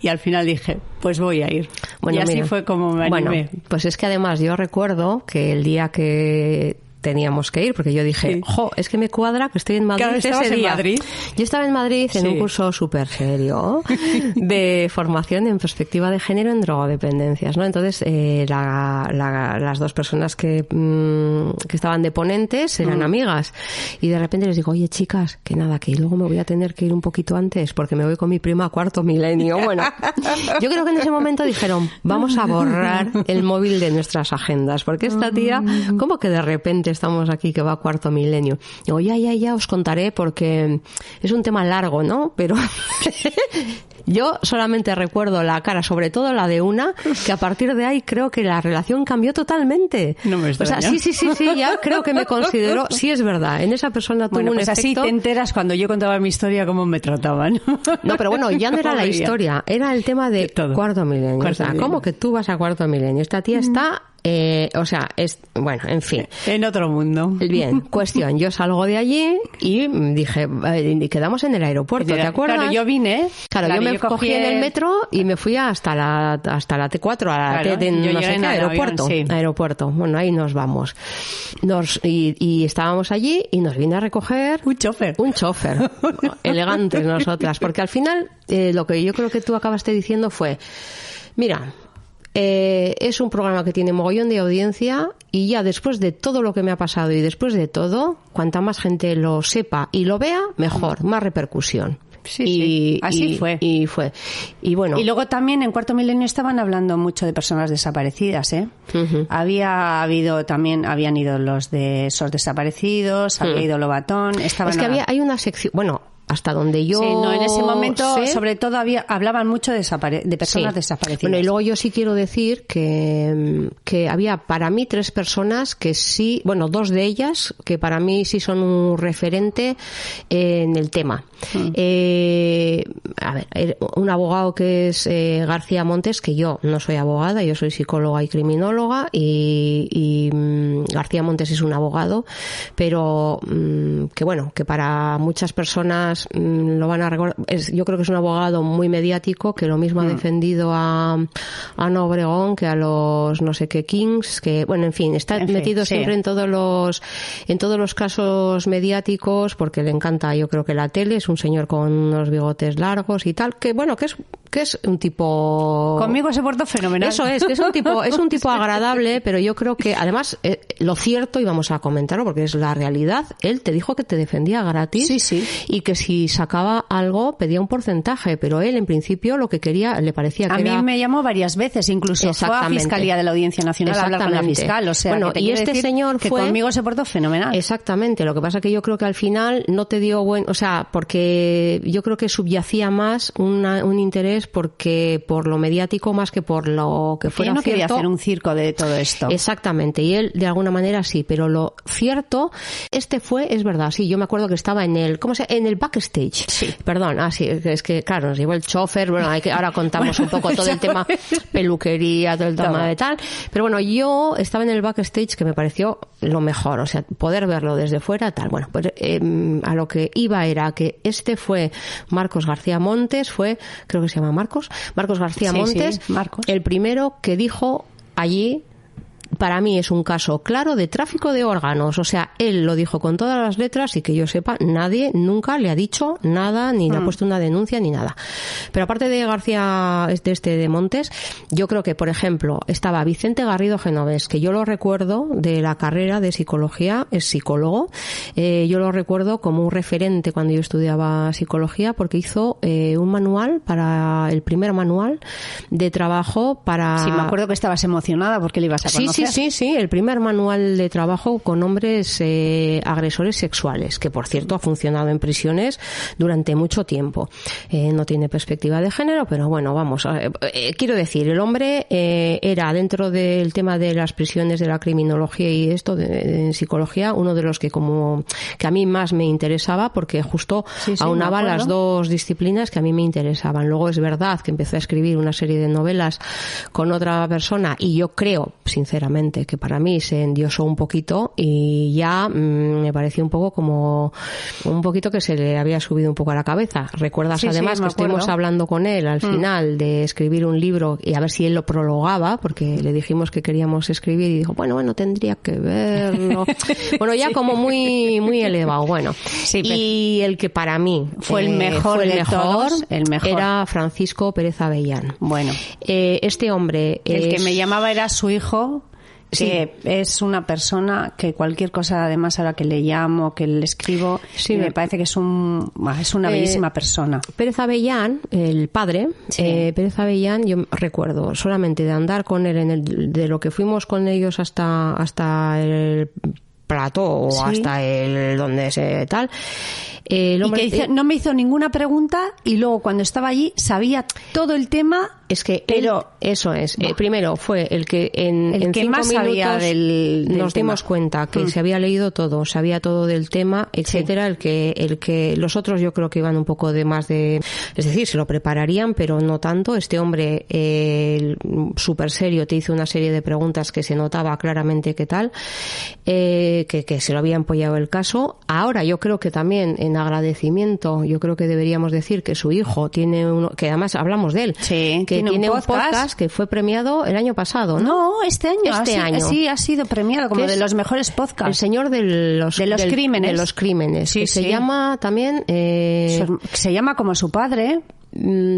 Y al final dije, pues voy a ir. Bueno, y así fue como me animé.
Bueno, pues es que además yo recuerdo que el día que teníamos que ir, porque yo dije, es que me cuadra que estoy en Madrid ese día.
En Madrid.
Yo estaba en Madrid en un curso súper serio de formación en perspectiva de género en drogodependencias, ¿no? Entonces, las dos personas que estaban de ponentes eran amigas, y de repente les digo, oye, chicas, que nada, que luego me voy a tener que ir un poquito antes porque me voy con mi prima a Cuarto Milenio. Bueno, yo creo que en ese momento dijeron, vamos a borrar el móvil de nuestras agendas, porque esta tía, ¿cómo que de repente estamos aquí que va a Cuarto Milenio? Digo, ya os contaré porque es un tema largo, ¿no? Pero yo solamente recuerdo la cara, sobre todo la de una, que a partir de ahí creo que la relación cambió totalmente.
No me extraña.
O sea, sí, ya creo que me consideró, sí es verdad, en esa persona tuvo un
pues
efecto.
Así te enteras cuando yo contaba mi historia cómo me trataban.
No, pero bueno, ya no era la historia, era el tema de Cuarto Milenio. O sea, ¿cómo que tú vas a Cuarto Milenio? Esta tía está... bueno, en fin.
En otro mundo.
Bien, cuestión. Yo salgo de allí y dije, quedamos en el aeropuerto, ¿te acuerdas?
Claro, yo vine.
Claro, yo me cogí en el metro y me fui hasta la T4, a la T de no sé qué, aeropuerto. Avión, sí. Aeropuerto. Bueno, ahí nos vamos. Y estábamos allí y nos vino a recoger...
Un chofer.
Elegantes nosotras. Porque al final, lo que yo creo que tú acabaste diciendo fue, mira... es un programa que tiene mogollón de audiencia y ya después de todo lo que me ha pasado y después de todo, cuanta más gente lo sepa y lo vea, mejor, más repercusión.
Sí, así fue.
Y bueno.
Y luego también en Cuarto Milenio estaban hablando mucho de personas desaparecidas, ¿eh? Uh-huh. Habían ido los de SOS desaparecidos, había ido Lobatón, estaban...
Es que hay una sección, bueno, hasta donde yo...
Sí, no, en ese momento, sobre todo, hablaban mucho de personas desaparecidas.
Bueno, y luego yo sí quiero decir que había para mí 3 personas que sí, bueno, 2 de ellas, que para mí sí son un referente en el tema. A ver, un abogado que es García Montes, que yo no soy abogada, yo soy psicóloga y criminóloga, y García Montes es un abogado, pero que bueno, que para muchas personas lo van a recordar. Yo creo que es un abogado muy mediático, que lo mismo ha defendido a Ana Obregón que a los no sé qué Kings, que bueno, en fin, está metido siempre en todos los casos mediáticos, porque le encanta, yo creo que la tele. Es un señor con unos bigotes largos y tal, que bueno, que es un tipo...
Conmigo se portó fenomenal.
Eso es, que es un tipo agradable, pero yo creo que además lo cierto, y vamos a comentarlo porque es la realidad, él te dijo que te defendía gratis, y que si sacaba algo pedía un porcentaje, pero él en principio lo que quería, le parecía que
a mí me llamó varias veces, incluso fue a Fiscalía de la Audiencia Nacional a hablar con la fiscal, o sea,
bueno,
que
y este señor
que conmigo se portó fenomenal.
Exactamente, lo que pasa que yo creo que al final no te dio o sea, porque yo creo que subyacía más un interés por lo mediático más que por lo que fuera
cierto. Él no quería hacer un circo de todo esto.
Exactamente, y él de alguna manera sí, pero lo cierto, es verdad, sí, yo me acuerdo que estaba en el backstage.
Sí.
Perdón, sí, es que claro, nos llevó el chofer, bueno, ahora contamos un poco todo el tema peluquería, todo el tema de tal, pero bueno, yo estaba en el backstage, que me pareció lo mejor, o sea, poder verlo desde fuera, tal. Bueno, pues a lo que iba era que fue Marcos García Montes, creo que se llama Marcos García Montes,
Marcos.
El primero que dijo allí, para mí es un caso claro de tráfico de órganos. O sea, él lo dijo con todas las letras y que yo sepa, nadie nunca le ha dicho nada, ni le ha puesto una denuncia, ni nada. Pero aparte de García, de Montes, yo creo que, por ejemplo, estaba Vicente Garrido Genovés, que yo lo recuerdo de la carrera de psicología, es psicólogo. Yo lo recuerdo como un referente cuando yo estudiaba psicología, porque hizo un manual, el primer manual de trabajo para...
Sí, me acuerdo que estabas emocionada porque le ibas a conocer.
Sí, el primer manual de trabajo con hombres agresores sexuales, que por cierto ha funcionado en prisiones durante mucho tiempo. No tiene perspectiva de género, pero bueno, vamos, quiero decir, el hombre era, dentro del tema de las prisiones, de la criminología y esto de psicología, uno de los que a mí más me interesaba, porque justo aunaba las dos disciplinas que a mí me interesaban. Luego es verdad que empecé a escribir una serie de novelas con otra persona, y yo creo, sinceramente, efectivamente, que para mí se endiosó un poquito y ya me pareció un poco como un poquito que se le había subido un poco a la cabeza. Recuerdas además que estuvimos hablando con él al final de escribir un libro y a ver si él lo prologaba, porque le dijimos que queríamos escribir y dijo, bueno, tendría que verlo. Bueno, ya como muy elevado. Bueno, y el que para mí
fue el mejor
era Francisco Pérez Avellán.
Bueno,
este hombre
el que me llamaba era su hijo, que es una persona que cualquier cosa, además ahora que le llamo, que le escribo, me parece que es una bellísima persona.
Pérez Avellán, el padre, Pérez Avellán, yo recuerdo solamente de andar con él de lo que fuimos con ellos hasta el plató o hasta el donde se tal. El hombre,
y que no me hizo ninguna pregunta y luego cuando estaba allí sabía todo el tema.
Es que eso es. Primero fue el que en 5
más sabía del
nos dimos cuenta que se había leído todo, sabía todo del tema, etcétera. El que los otros yo creo que iban un poco de más de, es decir, se lo prepararían, pero no tanto. Este hombre súper serio te hizo una serie de preguntas que se notaba claramente que tal, que se lo había empollado el caso. Ahora yo creo que también en agradecimiento, yo creo que deberíamos decir que su hijo tiene uno, que además hablamos de él, que tiene un podcast que fue premiado el año pasado, ¿no?
No, este año. Sí, ha sido premiado como de los mejores podcasts.
El señor de los crímenes. De los crímenes.
Sí,
que se llama también...
se llama como su padre.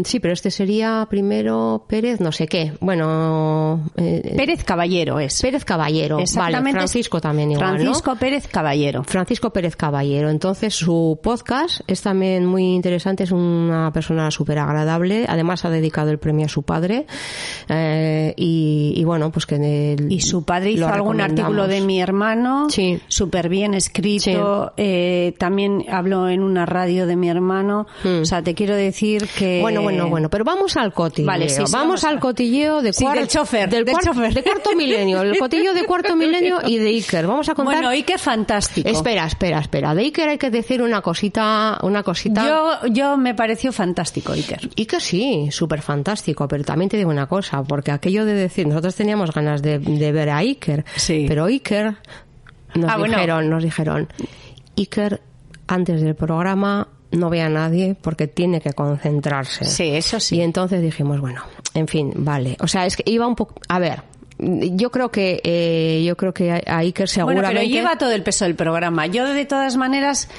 Sí, pero este sería primero Pérez, no sé qué. Bueno...
Pérez Caballero es.
Pérez Caballero. Vale, Francisco también igual,
Francisco, ¿no? Pérez Caballero.
Francisco Pérez Caballero. Entonces su podcast es también muy interesante, es una persona súper agradable. Además ha dedicado el premio a su padre. Y bueno, pues que...
y su padre hizo algún artículo de mi hermano. Sí. Súper bien escrito. Sí. También habló en una radio de mi hermano. O sea, te quiero decir que...
Bueno, pero vamos al cotilleo. Vale, vamos al cotilleo de
del chofer.
De cuarto milenio. El cotilleo de cuarto milenio y de Iker. Vamos a contar...
Bueno, Iker fantástico.
Espera. De Iker hay que decir una cosita.
Yo me pareció fantástico, Iker.
Iker sí, súper fantástico, pero también te digo una cosa, porque aquello de decir, nosotros teníamos ganas de ver a Iker, pero Iker nos dijeron, Iker, antes del programa no ve a nadie porque tiene que concentrarse.
Sí, eso sí.
Y entonces dijimos, bueno, en fin, vale. O sea, es que iba un poco... A ver, yo creo que a Iker seguramente...
Bueno, pero lleva todo el peso del programa. Yo, de todas maneras,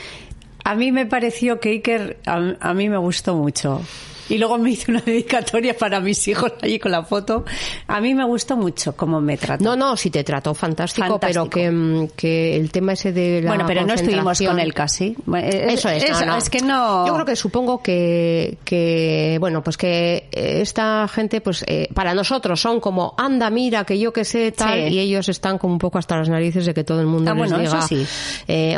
a mí me pareció que Iker... A mí me gustó mucho. Y luego me hizo una dedicatoria para mis hijos allí con la foto. A mí me gustó mucho cómo me trató.
No, sí te trató fantástico. Pero que el tema ese de la
pero no estuvimos con él casi.
Eso es, no.
Es que no...
Yo creo que supongo que bueno, pues que esta gente, pues para nosotros son como, anda, mira, que yo que sé, tal, y ellos están como un poco hasta las narices de que todo el mundo les diga,
eso sí.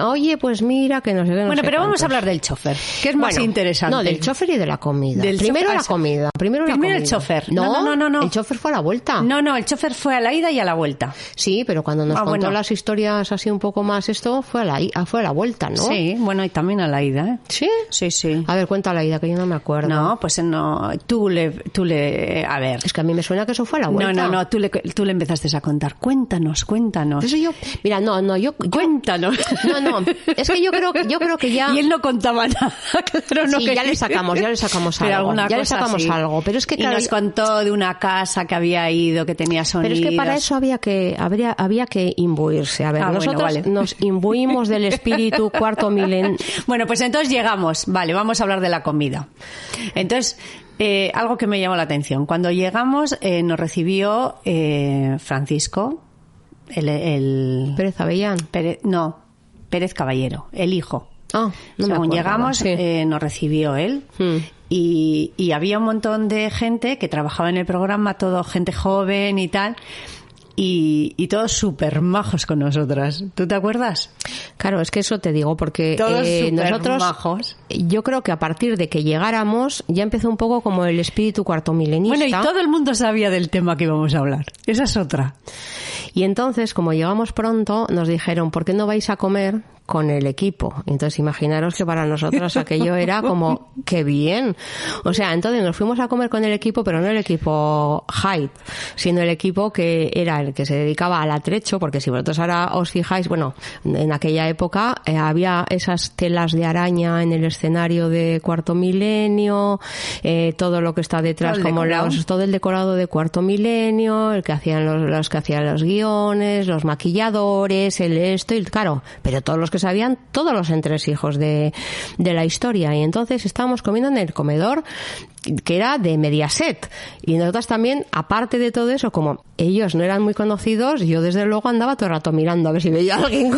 Oye, pues mira, que no sé qué,
pero
cuántos.
Vamos a hablar del chofer, que es más interesante.
No, del chofer y de la comida. Primero la comida. Primero
el chofer.
No. El chofer fue a la vuelta.
No, el chofer fue a la ida y a la vuelta.
Sí, pero cuando nos contó las historias así un poco más fue a la vuelta, ¿no?
Sí, bueno, y también a la ida, ¿eh?
¿Sí?
Sí.
A ver, cuenta la ida, que yo no me acuerdo.
No, pues no. Tú le... A ver.
Es que a mí me suena que eso fue a la vuelta.
No, tú le empezaste a contar. Cuéntanos.
Eso yo... Mira, yo...
Cuéntanos.
No, es que yo creo que ya...
Y él no contaba nada. Claro, no.
Sí, ya le sacamos algo. Algo, pero es que
claro, y nos contó de una casa que había ido, que tenía sonidos.
Pero es que para eso había que imbuirse. A ver, nosotros nos imbuimos del espíritu cuarto milenio.
Bueno, pues entonces llegamos. Vale, vamos a hablar de la comida. Entonces, algo que me llamó la atención. Cuando llegamos, nos recibió Francisco, el
Pérez Avellán.
Pérez Caballero, el hijo.
Según
llegamos, nos recibió él. Y había un montón de gente que trabajaba en el programa, todo gente joven y tal, y todos súper majos con nosotras. ¿Tú te acuerdas?
Claro, es que eso te digo, porque
todos
nosotros,
majos.
Yo creo que a partir de que llegáramos ya empezó un poco como el espíritu cuarto milenista.
Bueno, y todo el mundo sabía del tema que íbamos a hablar. Esa es otra.
Y entonces, como llegamos pronto, nos dijeron, ¿por qué no vais a comer? con el equipo. Entonces imaginaros que para nosotros aquello era como, qué bien. O sea, entonces nos fuimos a comer con el equipo, pero no el equipo Hyde, sino el equipo que era el que se dedicaba al atrecho, porque si vosotros ahora os fijáis, bueno, en aquella época había esas telas de araña en el escenario de Cuarto Milenio, todo lo que está detrás, como todo el decorado de Cuarto Milenio, el que hacían los que hacían los guiones, los maquilladores, el esto y claro, pero todos los que sabían todos los entresijos de la historia. Y entonces estábamos comiendo en el comedor que era de Mediaset. Y nosotros también, aparte de todo eso, como ellos no eran muy conocidos, yo desde luego andaba todo el rato mirando a ver si veía a alguien.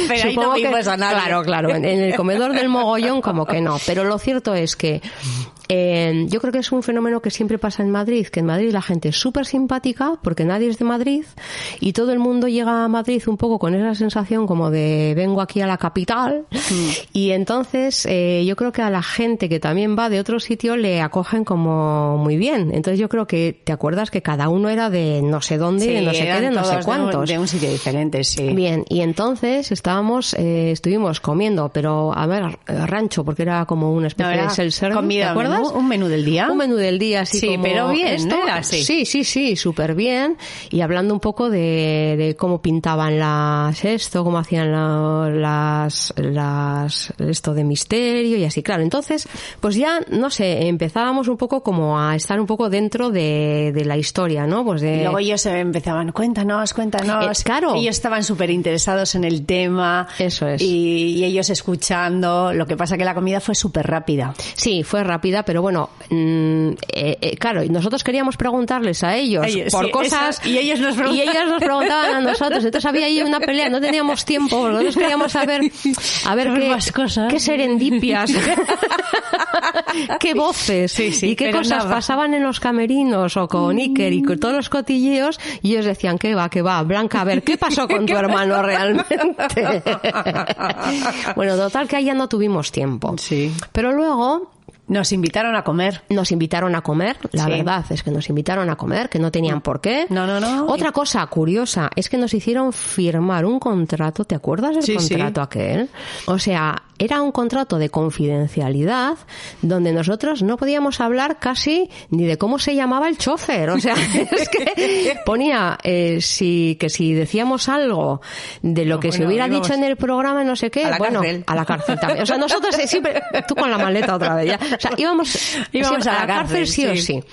Pero ahí no vimos a nadie.
Claro, en el comedor del mogollón como que no. Pero lo cierto es que yo creo que es un fenómeno que siempre pasa en Madrid, que en Madrid la gente es súper simpática porque nadie es de Madrid y todo el mundo llega a Madrid un poco con esa sensación como de vengo aquí a la capital y entonces yo creo que a la gente que también va de otro sitio le acogen como muy bien. Entonces yo creo que te acuerdas que cada uno era de no sé dónde, de no sé qué, de no sé cuántos.
De un sitio diferente, sí.
Bien, y entonces estuvimos comiendo, pero a ver, rancho, porque era como una especie de self-service, ¿te acuerdas?
Un menú del día.
Un menú del día, así
sí,
como
pero bien,
esto.
¿no? Era así.
Sí, súper bien. Y hablando un poco de cómo pintaban cómo hacían esto de misterio y así. Claro, entonces, pues ya, no sé, empezábamos un poco como a estar un poco dentro de la historia, ¿no? Pues
y luego ellos empezaban, cuéntanos.
Claro.
Ellos estaban súper interesados en el tema.
Eso es.
Y ellos escuchando. Lo que pasa que la comida fue súper rápida.
Sí, fue rápida, pero bueno, claro, nosotros queríamos preguntarles a ellos por cosas
y ellos nos
preguntaban a nosotros. Entonces había ahí una pelea, no teníamos tiempo, nosotros queríamos saber qué serendipias, qué voces y qué cosas pasaban en los camerinos o con Iker y con todos los cotilleos y ellos decían, ¿qué va, Blanca, a ver, ¿qué pasó con tu hermano realmente? Bueno, total que ahí ya no tuvimos tiempo.
Sí.
Pero luego
nos invitaron a comer.
La verdad es que nos invitaron a comer, que no tenían por qué.
No.
Otra cosa curiosa es que nos hicieron firmar un contrato, ¿te acuerdas del contrato aquel? O sea, era un contrato de confidencialidad donde nosotros no podíamos hablar casi ni de cómo se llamaba el chofer. O sea, es que ponía si decíamos algo de lo que se hubiera dicho en el programa, no sé qué, a la cárcel también. O sea, nosotros siempre, tú con la maleta otra vez ya. O sea, íbamos a la cárcel sí o sí.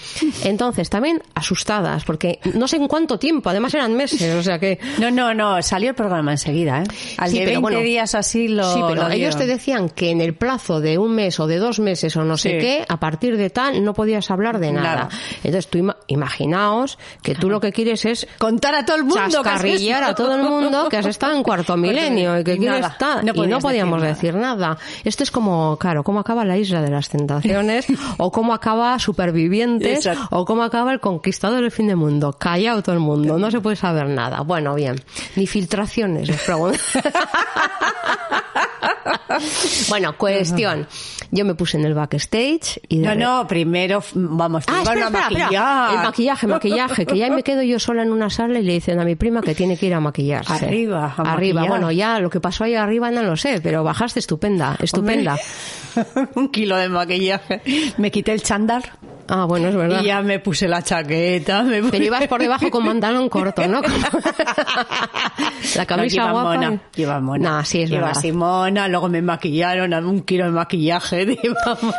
Entonces, también asustadas, porque no sé en cuánto tiempo, además eran meses, o sea que...
No, salió el programa enseguida, ¿eh? Al de 20 días así lo...
Sí, pero
lo
ellos te decían que en el plazo de un mes o de 2 meses o no sé qué, a partir de tal, no podías hablar de nada. Entonces, tú imaginaos que tú lo que quieres es...
contar a todo el mundo,
chascarrillar a todo el mundo que has estado en Cuarto Milenio y que quieres estar... Y no podíamos decir nada. Esto es como, claro, cómo acaba la Isla de las Tentaciones o cómo acaba Supervivientes. Exacto. O cómo acaba El Conquistador del Fin del Mundo. Callado todo el mundo, no se puede saber nada. Bueno, bien, ni filtraciones, os pregunto. Bueno, cuestión. Yo me puse en el backstage y...
primero vamos a
maquillar. El maquillaje, que ya me quedo yo sola en una sala y le dicen a mi prima que tiene que ir a maquillarse.
Arriba.
Bueno, ya lo que pasó ahí arriba no lo sé, pero bajaste estupenda.
Un kilo de maquillaje. Me quité el chándal.
Ah, bueno, es verdad.
Y ya me puse la chaqueta.
Pero ibas por debajo con pantalón corto, ¿no? La camisa guapa.
Lleva mona.
No, sí, es verdad.
Lleva así mona, luego me maquillaron, 1 kilo de maquillaje.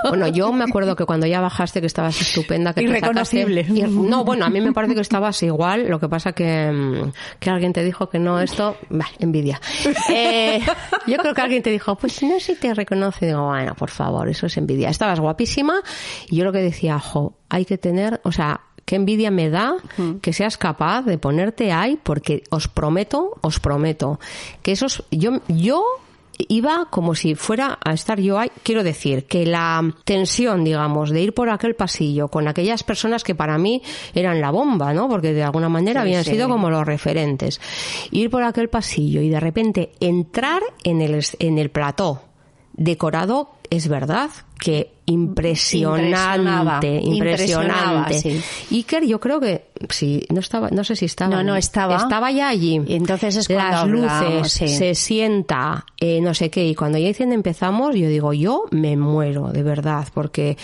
Bueno, yo me acuerdo que cuando ya bajaste que estabas estupenda. Que
irreconocible.
No, bueno, a mí me parece que estabas igual, lo que pasa que alguien te dijo que no, esto... envidia. Yo creo que alguien te dijo, pues no sé si te reconoce. Digo, bueno, por favor, eso es envidia. Estabas guapísima y yo lo que decía, hay que tener, o sea, qué envidia me da que seas capaz de ponerte ahí, porque os prometo que yo iba como si fuera a estar yo ahí. Quiero decir que la tensión, digamos, de ir por aquel pasillo con aquellas personas que para mí eran la bomba, ¿no? Porque de alguna manera habían sido como los referentes. Ir por aquel pasillo y de repente entrar en el plató decorado, es verdad que impresionante.
Sí.
Iker, yo creo que sí, no sé si estaba.
No estaba.
Estaba ya allí.
Y entonces es cuando
las
hablamos,
luces,
sí.
se sienta, no sé qué, y cuando ya dicen empezamos, yo digo, yo me muero, de verdad, porque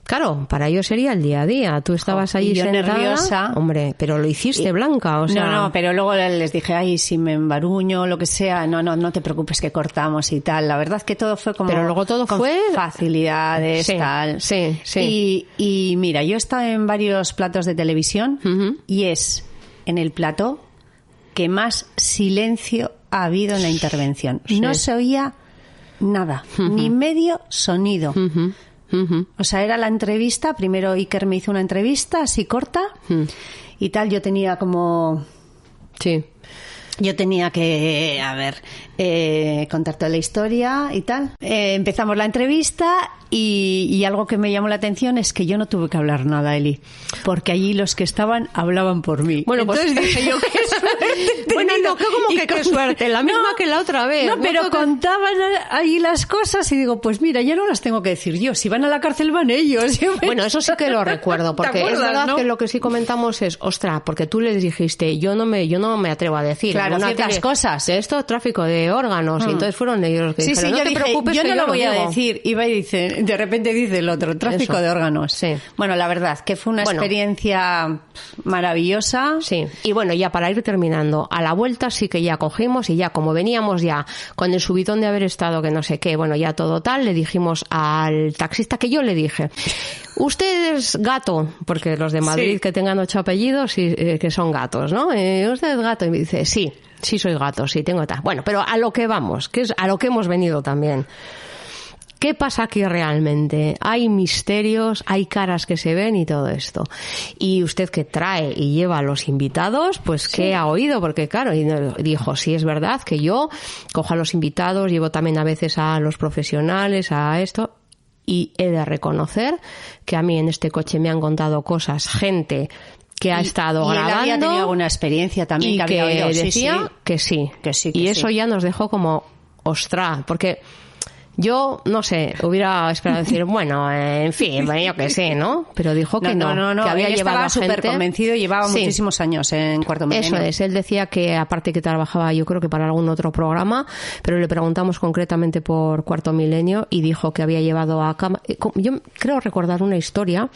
claro, para ellos sería el día a día. Tú estabas allí
yo
sentada,
nerviosa.
Hombre, pero lo hiciste, Blanca, o sea.
No, pero luego les dije, ay, si me embaruño, lo que sea, no te preocupes que cortamos y tal. La verdad que todo fue como...
Pero luego todo
con
fue...
facilidades,
sí,
tal.
Sí.
Y mira, yo he estado en varios platos de televisión y es en el plató que más silencio ha habido en la intervención.
Sí.
No se oía nada, ni medio sonido. O sea, era la entrevista, primero Iker me hizo una entrevista así corta y tal, yo tenía como...
Sí.
Yo tenía que, contar toda la historia y tal. Empezamos la entrevista y algo que me llamó la atención es que yo no tuve que hablar nada, Eli, porque allí los que estaban hablaban por mí.
Bueno,
entonces
pues
dije yo, qué suerte.
Bueno, no, qué suerte, la misma que la otra vez.
No, pero contaban ahí las cosas y digo, pues mira, ya no las tengo que decir yo. Si van a la cárcel van ellos.
Bueno, eso sí que lo recuerdo, porque
acuerdas,
es verdad,
¿no?
que lo que sí comentamos es, ostras, porque tú les dijiste, yo no me atrevo a decir.
Claro,
una
ciertas cosas.
De esto, tráfico de órganos, y entonces fueron ellos los que dijeron, no te preocupes,
yo
que
no lo voy a
digo.
decir. Iba y dice, de repente dice el otro, tráfico
Eso.
de órganos.
Sí.
Bueno, la verdad, que fue una experiencia maravillosa.
Sí, y bueno, ya para ir terminando, a la vuelta sí que ya cogimos y ya como veníamos ya con el subidón de haber estado que no sé qué, bueno, ya todo tal, le dijimos al taxista que yo le dije, usted es gato, porque los de Madrid
Sí.
que tengan 8 apellidos y que son gatos, ¿no? Usted es gato, y me dice, sí soy gato, sí tengo tal. Bueno, pero a lo que vamos, que es a lo que hemos venido también. ¿Qué pasa aquí realmente? Hay misterios, hay caras que se ven y todo esto. Y usted que trae y lleva a los invitados, pues ¿qué ha oído? Porque claro, y dijo, sí es verdad que yo cojo a los invitados, llevo también a veces a los profesionales, a esto, y he de reconocer que a mí en este coche me han contado cosas, gente que ha estado grabando.
Y él había tenido alguna experiencia también
y
que había oído.
decía que sí. Y eso ya nos dejó como, ostras, porque yo, no sé, hubiera esperado decir, bueno, en fin, yo que sé, ¿no? Pero dijo que no, que había
él
llevado
estaba súper
gente...
convencido, llevaba
Sí.
muchísimos años en Cuarto Milenio.
Eso es, él decía que aparte que trabajaba yo creo que para algún otro programa, pero le preguntamos concretamente por Cuarto Milenio y dijo que había llevado a cama... Yo creo recordar una historia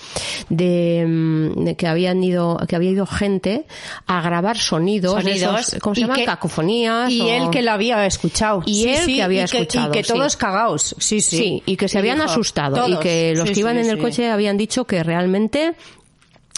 de que había ido gente a grabar sonidos esos, ¿cómo se llaman? Cacofonías.
Y él que lo había escuchado.
Y él que había escuchado.
Y que todos
sí.
cagados. Sí.
Sí, y que se habían
dijo,
asustado
todos.
y que los que iban en el
sí.
coche habían dicho que realmente,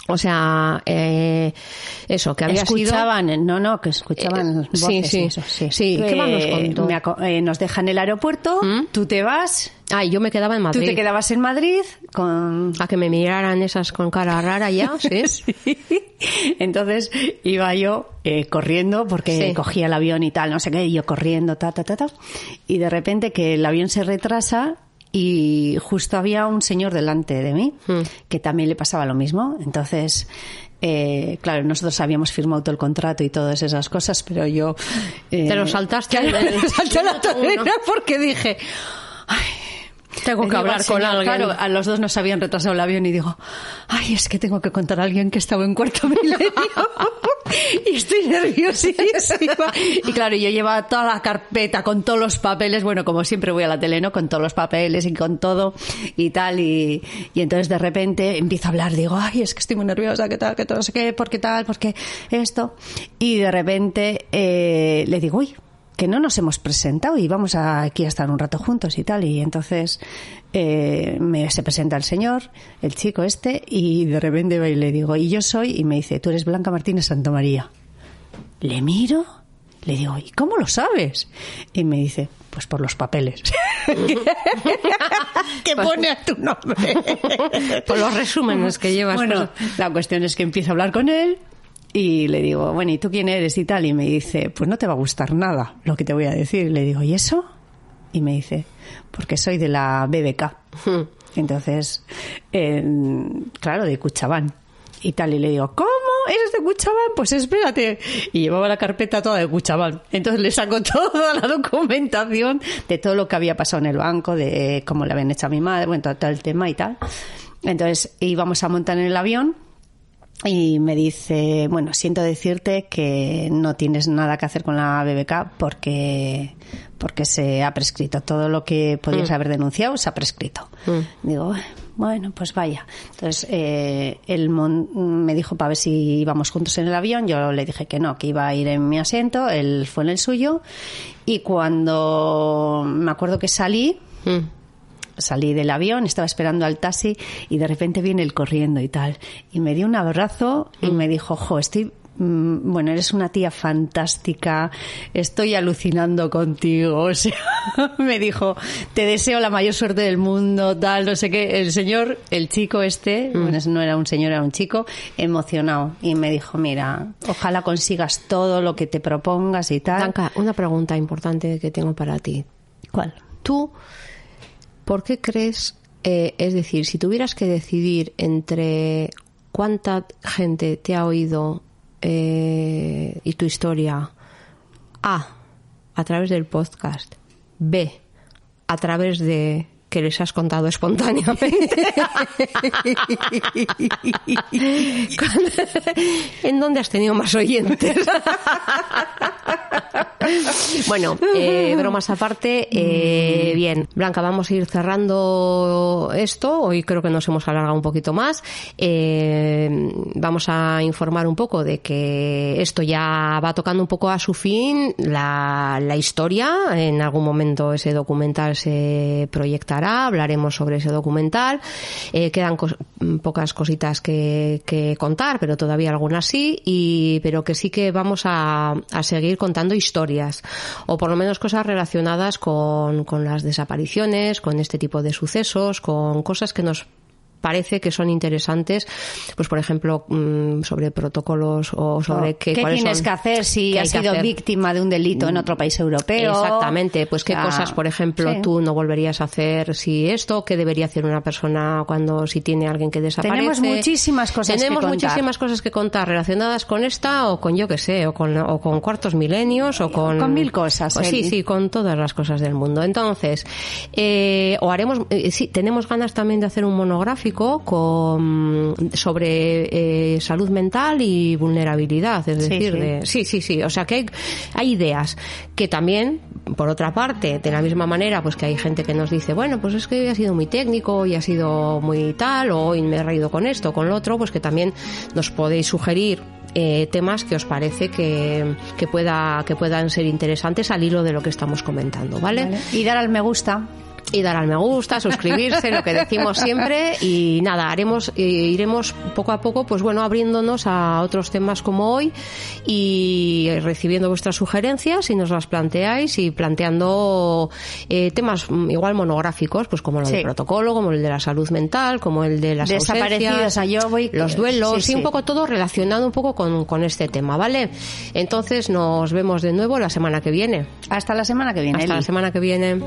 o sea, eso, que había
escuchaban,
sido...
que escuchaban voces.
Sí.
Y eso, sí.
Sí, ¿qué más nos contó?
Nos dejan en el aeropuerto, tú te vas...
Ay, yo me quedaba en Madrid.
Tú te quedabas en Madrid con...
A que me miraran esas con cara rara ya, ¿sí?
Sí. Entonces iba yo corriendo porque cogía el avión y tal, no sé qué, y yo corriendo, y de repente que el avión se retrasa y justo había un señor delante de mí que también le pasaba lo mismo. Entonces, claro, nosotros habíamos firmado todo el contrato y todas esas cosas, pero yo...
Te lo saltaste.
Me salté la torera porque dije... Ay,
tengo que hablar con alguien.
Claro, a los dos nos habían retrasado el avión y digo, ay, es que tengo que contar a alguien que estaba en Cuarto Milenio y estoy nerviosísima. Y claro, yo llevaba toda la carpeta con todos los papeles, bueno, como siempre voy a la tele, ¿no? Con todos los papeles y con todo y tal, y entonces de repente empiezo a hablar, digo, ay, es que estoy muy nerviosa, qué tal, que todo no sé qué, por qué tal, por qué esto, y de repente le digo, uy, que no nos hemos presentado y vamos aquí a estar un rato juntos y tal. Y entonces se presenta el señor, el chico este, y de repente va y le digo, y yo soy, y me dice, tú eres Blanca Martínez Santamaría. Le miro, le digo, ¿y cómo lo sabes? Y me dice, pues por los papeles. Que pone a tu nombre.
Por los resúmenes que llevas.
Bueno, la cuestión es que empiezo a hablar con él. Y le digo, bueno, ¿y tú quién eres y tal? Y me dice, pues no te va a gustar nada lo que te voy a decir. Y le digo, ¿y eso? Y me dice, porque soy de la BBK. Entonces, claro, de Cuchabán y tal. Y le digo, ¿cómo? ¿eres de Cuchabán? Pues espérate. Y llevaba la carpeta toda de Cuchabán. Entonces le sacó toda la documentación de todo lo que había pasado en el banco, de cómo le habían hecho a mi madre, bueno, todo el tema y tal. Entonces íbamos a montar en el avión y me dice, bueno, siento decirte que no tienes nada que hacer con la BBK porque se ha prescrito. Todo lo que podías haber denunciado se ha prescrito. Digo, bueno, pues vaya. Entonces él me dijo para ver si íbamos juntos en el avión. Yo le dije que no, que iba a ir en mi asiento. Él fue en el suyo. Y cuando me acuerdo que salí del avión, estaba esperando al taxi y de repente viene él corriendo y tal. Y me dio un abrazo y me dijo, bueno, eres una tía fantástica, estoy alucinando contigo, o sea, me dijo, te deseo la mayor suerte del mundo, tal, no sé qué. El chico bueno, no era un señor, era un chico, emocionado, y me dijo, mira, ojalá consigas todo lo que te propongas y tal.
Blanca, una pregunta importante que tengo para ti.
¿Cuál?
Tú, ¿por qué crees, es decir, si tuvieras que decidir entre cuánta gente te ha oído y tu historia, a través del podcast, B, a través de que les has contado espontáneamente, ¿en dónde has tenido más oyentes? Bueno, bromas aparte, bien, Blanca, vamos a ir cerrando esto. Hoy creo que nos hemos alargado un poquito más. Vamos a informar un poco de que esto ya va tocando un poco a su fin, la historia. En algún momento ese documental se proyectará, hablaremos sobre ese documental. Quedan pocas cositas que contar, pero todavía algunas sí, pero que sí que vamos a seguir contando historias, o por lo menos cosas relacionadas con las desapariciones, con este tipo de sucesos, con cosas que nos parece que son interesantes, pues por ejemplo sobre protocolos o sobre
qué tienes que hacer si has sido víctima de un delito en otro país europeo.
Exactamente, pues qué cosas, por ejemplo, tú no volverías a hacer si esto, qué debería hacer una persona si tiene alguien que desaparece.
Tenemos muchísimas cosas
que contar relacionadas con esta, o con yo que sé, o con cuartos milenios, o con
mil cosas.
Sí, con todas las cosas del mundo. Entonces, tenemos ganas también de hacer un monográfico sobre salud mental y vulnerabilidad, es decir, sí, o sea que hay ideas que también, por otra parte, de la misma manera, pues que hay gente que nos dice, bueno, pues es que ha sido muy técnico y ha sido muy tal, o hoy me he reído con esto, con lo otro, pues que también nos podéis sugerir temas que os parece que puedan ser interesantes al hilo de lo que estamos comentando, ¿vale?
Y dar al me gusta.
Y dar al me gusta, suscribirse, lo que decimos siempre, y nada, iremos poco a poco, pues bueno, abriéndonos a otros temas como hoy y recibiendo vuestras sugerencias si nos las planteáis, y planteando temas igual monográficos, pues como lo del protocolo, como el de la salud mental, como el de las ausencias, los duelos, un poco todo relacionado un poco con este tema, ¿vale? Entonces nos vemos de nuevo la semana que viene.
Hasta la semana que viene.
Hasta la semana que viene.